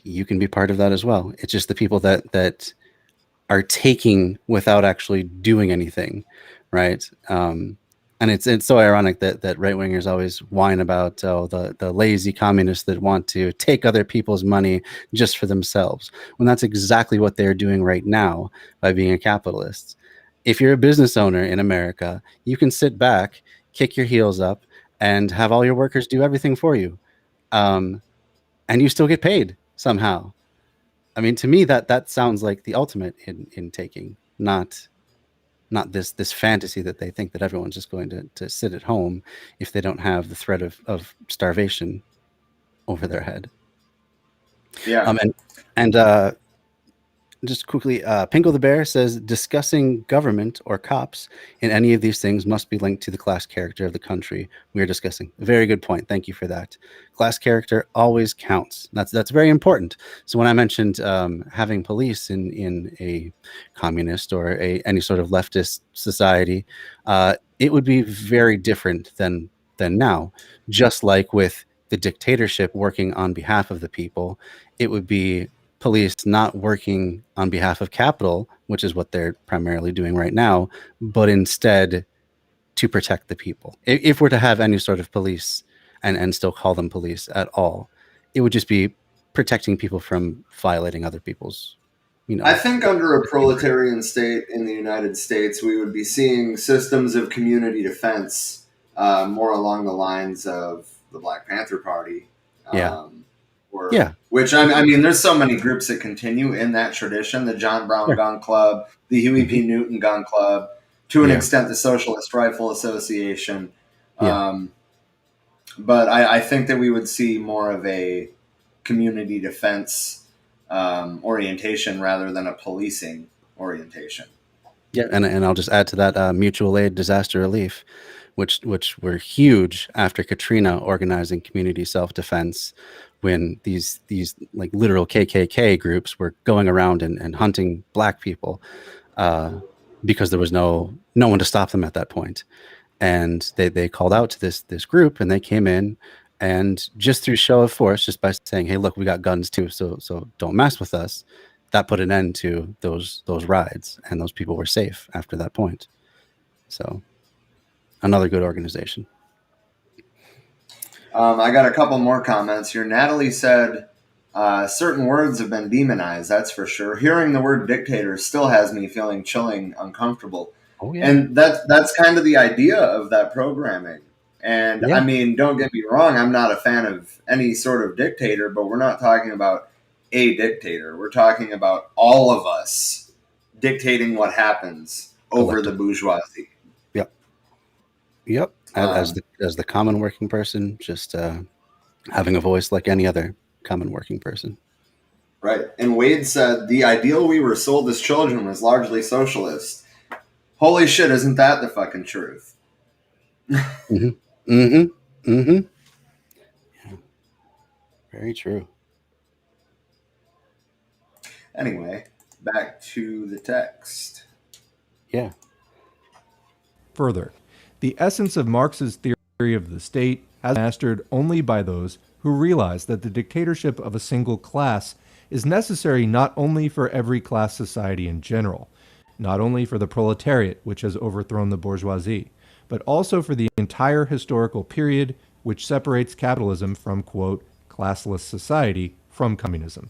you can be part of that as well. It's just the people that are taking without actually doing anything, right? And it's so ironic that right wingers always whine about the lazy communists that want to take other people's money just for themselves, when that's exactly what they're doing right now by being a capitalist. If you're a business owner in America, you can sit back, kick your heels up, and have all your workers do everything for you, um, and you still get paid somehow. I mean, to me, that sounds like the ultimate in taking, not this fantasy that they think that everyone's just going to sit at home if they don't have the threat of starvation over their head. Yeah. And just quickly, Pinko the Bear says discussing government or cops in any of these things must be linked to the class character of the country we are discussing. Very good point. Thank you for that. Class character always counts. That's very important. So when I mentioned having police in a communist or any sort of leftist society, it would be very different than now. Just like with the dictatorship working on behalf of the people, it would be police not working on behalf of capital, which is what they're primarily doing right now, but instead to protect the people. If we're to have any sort of police and still call them police at all, it would just be protecting people from violating other people's, I think under a proletarian state in the United States, we would be seeing systems of community defense more along the lines of the Black Panther Party. Yeah. Or, Yeah. Which, I mean, there's so many groups that continue in that tradition. The John Brown Sure. Gun Club, the Huey P. Newton Gun Club, to an Yeah. extent, the Socialist Rifle Association. Yeah. But I think that we would see more of a community defense orientation rather than a policing orientation. Yeah, and I'll just add to that mutual aid, disaster relief, which were huge after Katrina, organizing community self-defense when these like literal KKK groups were going around and hunting Black people because there was no one to stop them at that point. And they called out to this group, and they came in, and just through show of force, just by saying, hey, look, we got guns too, so don't mess with us, that put an end to those rides, and those people were safe after that point. So another good organization. I got a couple more comments here. Natalie said, certain words have been demonized, that's for sure. Hearing the word dictator still has me feeling chilling, uncomfortable. Oh, yeah. And that's kind of the idea of that programming. And Yeah. I mean, don't get me wrong, I'm not a fan of any sort of dictator, but we're not talking about a dictator. We're talking about all of us dictating what happens over the bourgeoisie. Yep. As the common working person, just having a voice like any other common working person. Right. And Wade said, the ideal we were sold as children was largely socialist. Holy shit, isn't that the fucking truth? Mm-hmm. Mm-hmm. Mm-hmm. Yeah. Very true. Anyway, back to the text. Yeah. Further, the essence of Marx's theory of the state has been mastered only by those who realize that the dictatorship of a single class is necessary not only for every class society in general, not only for the proletariat, which has overthrown the bourgeoisie, but also for the entire historical period which separates capitalism from, quote, classless society from communism.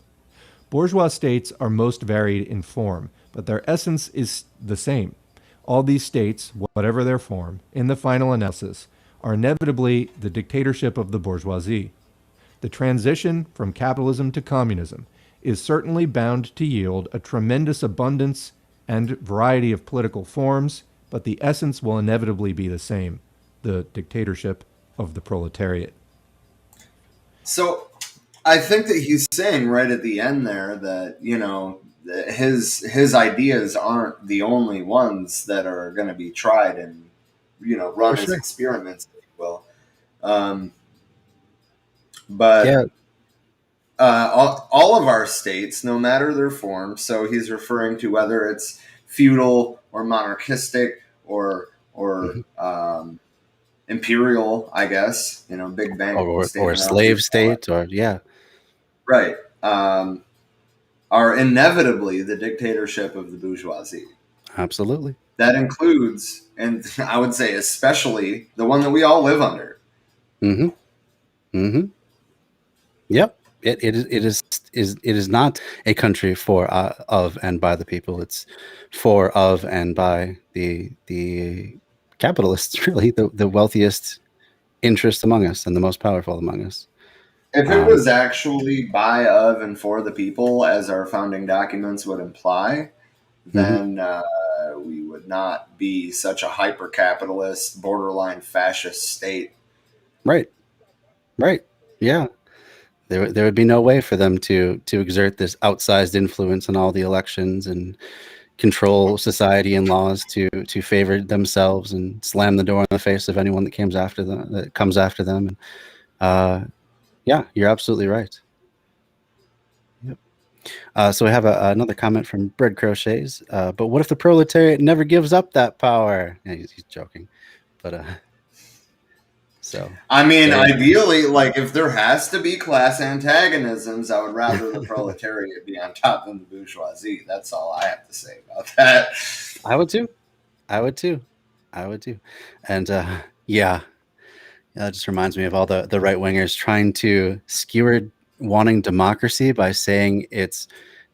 Bourgeois states are most varied in form, but their essence is the same. All these states, whatever their form, in the final analysis, are inevitably the dictatorship of the bourgeoisie. The transition from capitalism to communism is certainly bound to yield a tremendous abundance and variety of political forms, but the essence will inevitably be the same, the dictatorship of the proletariat. So I think that he's saying right at the end there that, his ideas aren't the only ones that are going to be tried and, run For as sure. experiments, if you will. But Yeah. all of our states, no matter their form, so he's referring to whether it's feudal or monarchistic or imperial, I guess, big bank Or a slave state, or right, are inevitably the dictatorship of the bourgeoisie. absolutely. That includes, and I would say especially, the one that we all live under. Mm-hmm. Mm-hmm. Yep. It is not a country for of and by the people. It's for, of, and by the capitalists, really, the wealthiest interest among us and the most powerful among us. If it was actually by, of, and for the people, as our founding documents would imply, then we would not be such a hyper-capitalist, borderline fascist state. Right. Yeah. There would be no way for them to exert this outsized influence on all the elections and control society and laws to favor themselves and slam the door in the face of anyone that comes after them. And yeah, you're absolutely right. Yep. So we have another comment from Bread Crochets. But what if the proletariat never gives up that power? Yeah, he's joking, but so I mean, ideally, like if there has to be class antagonisms, I would rather the proletariat be on top than the bourgeoisie. That's all I have to say about that. I would too. And yeah, that just reminds me of all the right wingers trying to skewer wanting democracy by saying it's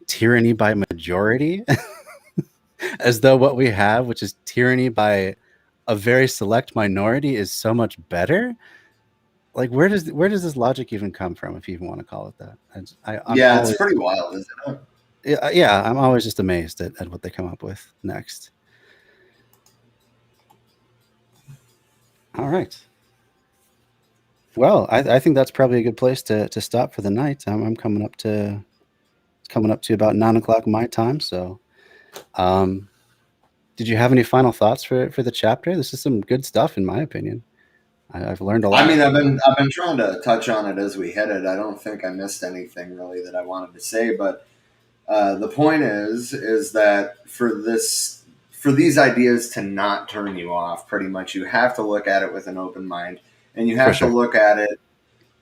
tyranny by majority, as though what we have, which is tyranny by a very select minority, is so much better. Like, where does this logic even come from, if you even want to call it that? It's pretty wild, isn't it? Yeah, I'm always just amazed at what they come up with next. All right. Well, I think that's probably a good place to stop for the night. I'm coming up to about 9 o'clock my time. So, did you have any final thoughts for the chapter? This is some good stuff, in my opinion. I've learned a lot. I mean, I've been trying to touch on it as we hit it. I don't think I missed anything really that I wanted to say, but the point is that for these ideas to not turn you off, pretty much you have to look at it with an open mind, and you have to look at it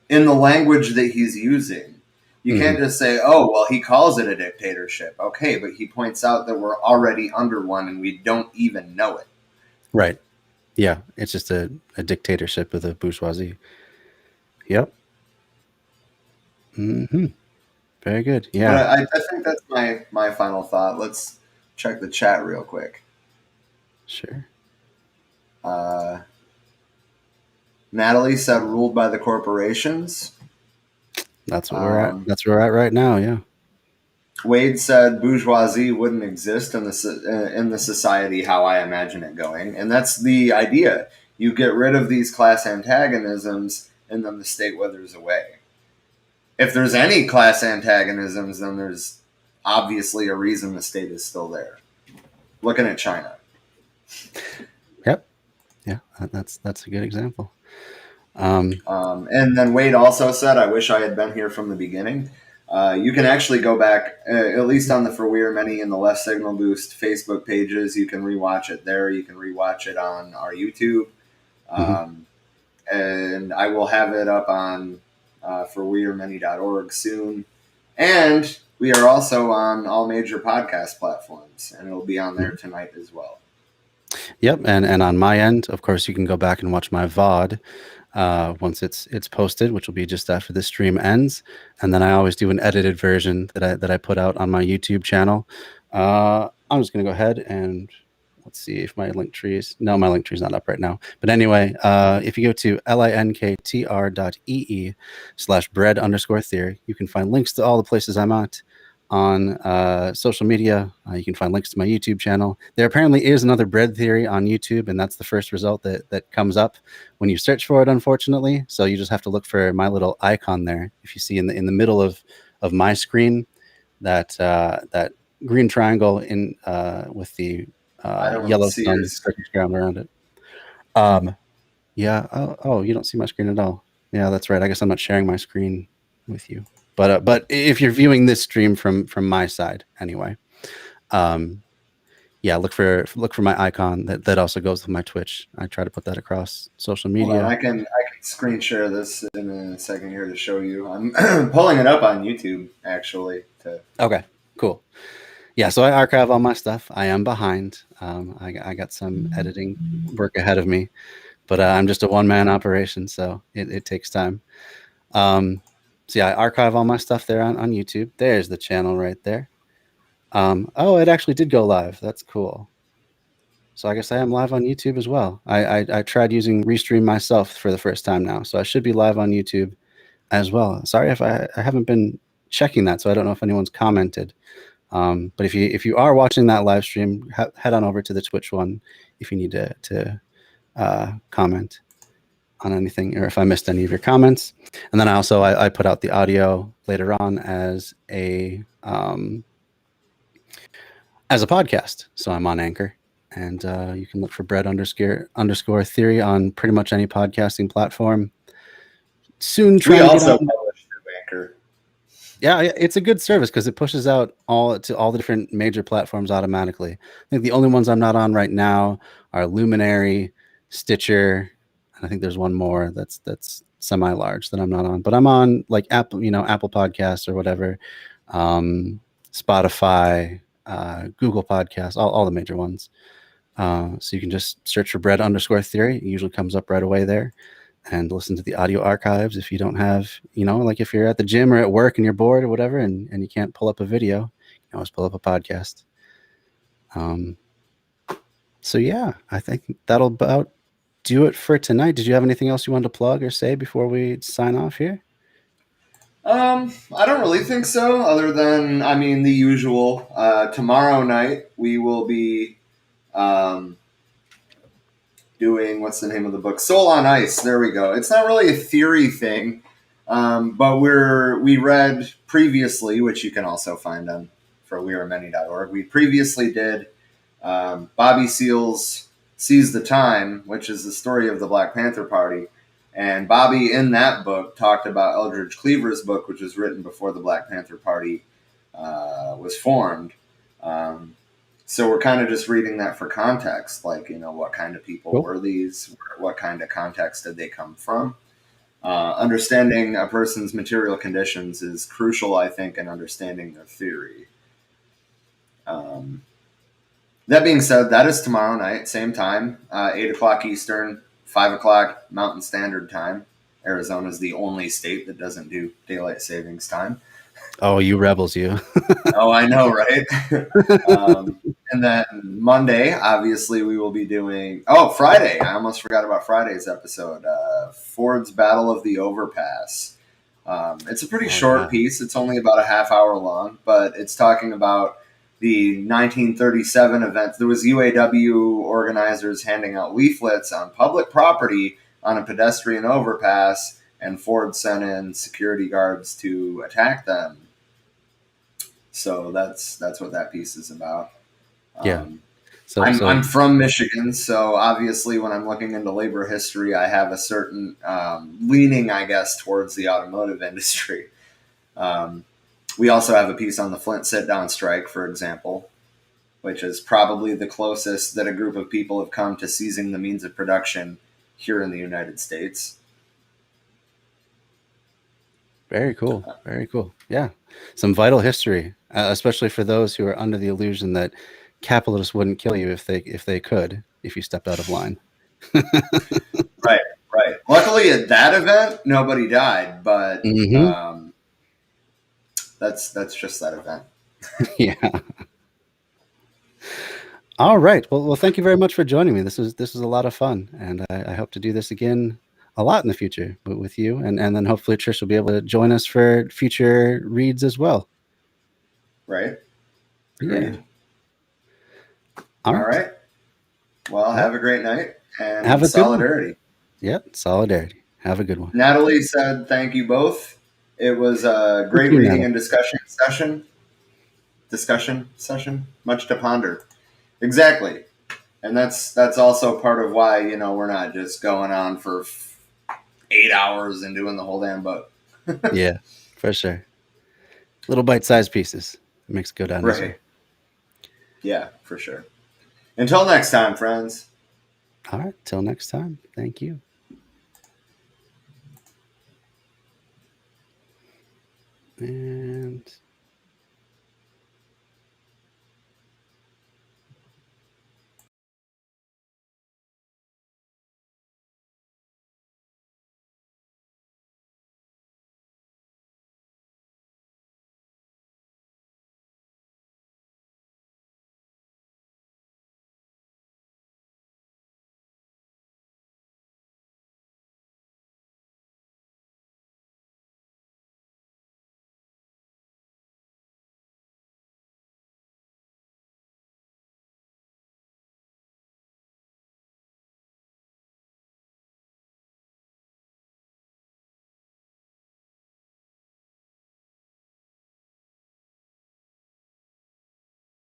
in the language that he's using. You can't just say, oh, well, he calls it a dictatorship. Okay, but he points out that we're already under one and we don't even know it. Right. Yeah, it's just a dictatorship with a bourgeoisie. Yep. Mm-hmm. Very good. Yeah. But I think that's my final thought. Let's check the chat real quick. Sure. Natalie said ruled by the corporations. That's what we're at. That's where we're at right now, yeah. Wade said bourgeoisie wouldn't exist in the society how I imagine it going. And that's the idea. You get rid of these class antagonisms and then the state withers away. If there's any class antagonisms, then there's obviously a reason the state is still there. Looking at China. Yep. Yeah, that's a good example. And then Wade also said, I wish I had been here from the beginning. You can actually go back, at least on the For We Are Many and the Left Signal Boost Facebook pages. You can rewatch it there. You can rewatch it on our YouTube. And I will have it up on forwearemany.org soon. And we are also on all major podcast platforms, and it'll be on there tonight as well. Yep, and on my end, of course, you can go back and watch my VOD once it's posted, which will be just after this stream ends. And then I always do an edited version that I put out on my YouTube channel. I'm just gonna go ahead and let's see if my link tree is no, my link tree is not up right now. But anyway, if you go to linktr.ee/bread_theory, you can find links to all the places I'm at on social media. You can find links to my YouTube channel. There apparently is another bread theory on YouTube, and that's the first result that comes up when you search for it, unfortunately. So you just have to look for my little icon there. If you see in the middle of my screen, that green triangle in with the yellow sun ground around it. Yeah. Oh, you don't see my screen at all. Yeah, that's right. I guess I'm not sharing my screen with you. But if you're viewing this stream from my side anyway, yeah, look for my icon that also goes with my Twitch. I try to put that across social media. Hold on, I can screen share this in a second here to show you. I'm pulling it up on YouTube actually. Okay, cool. Yeah, so I archive all my stuff. I am behind. I got some editing work ahead of me, but I'm just a one-man operation, so it takes time. So yeah, I archive all my stuff there on YouTube. There's the channel right there. Oh, it actually did go live. That's cool. So I guess I am live on YouTube as well. I tried using Restream myself for the first time now, so I should be live on YouTube as well. Sorry if I haven't been checking that, so I don't know if anyone's commented. But if you are watching that live stream, head on over to the Twitch one if you need to comment on anything, or if I missed any of your comments. And then I put out the audio later on as a podcast. So I'm on Anchor, and you can look for bread_theory on pretty much any podcasting platform. Soon trying we to also publish through Anchor. Yeah, it's a good service because it pushes out all the different major platforms automatically. I think the only ones I'm not on right now are Luminary, Stitcher, and I think there's one more that's semi-large that I'm not on. But I'm on like Apple Podcasts or whatever, Spotify, Google Podcasts, all the major ones. So you can just search for bread_theory. It usually comes up right away there. And listen to the audio archives if you don't have, like if you're at the gym or at work and you're bored or whatever, and you can't pull up a video, you can always pull up a podcast. So yeah, I think that'll about do it for tonight. Did you have anything else you wanted to plug or say before we sign off here? I don't really think so, other than, the usual. Tomorrow night we will be doing, what's the name of the book? Soul on Ice. There we go. It's not really a theory thing, but we read previously, which you can also find on FWAM. We previously did Bobby Seale's Seize the Time, which is the story of the Black Panther Party. And Bobby, in that book, talked about Eldridge Cleaver's book, which was written before the Black Panther Party was formed. So we're kind of just reading that for context, like, what kind of people were these? What kind of context did they come from? Understanding a person's material conditions is crucial, I think, in understanding their theory. That being said, that is tomorrow night, same time, 8 o'clock Eastern, 5 o'clock Mountain Standard Time. Arizona is the only state that doesn't do daylight savings time. Oh, you rebels, you. Oh, I know, right? And then Monday, obviously, we will be doing... Oh, Friday. I almost forgot about Friday's episode. Ford's Battle of the Overpass. It's a pretty short piece. It's only about a half hour long, but it's talking about the 1937 event. There was UAW organizers handing out leaflets on public property on a pedestrian overpass, and Ford sent in security guards to attack them. So that's what that piece is about. Yeah. I'm from Michigan, so obviously when I'm looking into labor history, I have a certain leaning, I guess, towards the automotive industry. We also have a piece on the Flint sit-down strike, for example, which is probably the closest that a group of people have come to seizing the means of production here in the United States. Very cool. Very cool. Yeah. Some vital history, especially for those who are under the illusion that capitalists wouldn't kill you if they could. if you stepped out of line. Right. Luckily, at that event, nobody died, but that's just that event. Yeah. All right. Well, thank you very much for joining me. This was a lot of fun, and I hope to do this again a lot in the future with you, and then hopefully Trish will be able to join us for future reads as well. Right. Agreed. Yeah. All right. Well, have a great night and have a solidarity. Yep, solidarity. Have a good one. Natalie said thank you both. It was a great reading and discussion session. Much to ponder. Exactly. And that's also part of why, we're not just going on for 8 hours and doing the whole damn book. Yeah, for sure. Little bite-sized pieces. It makes it go down easier. Right. Yeah, for sure. Until next time, friends. All right. Till next time. Thank you. And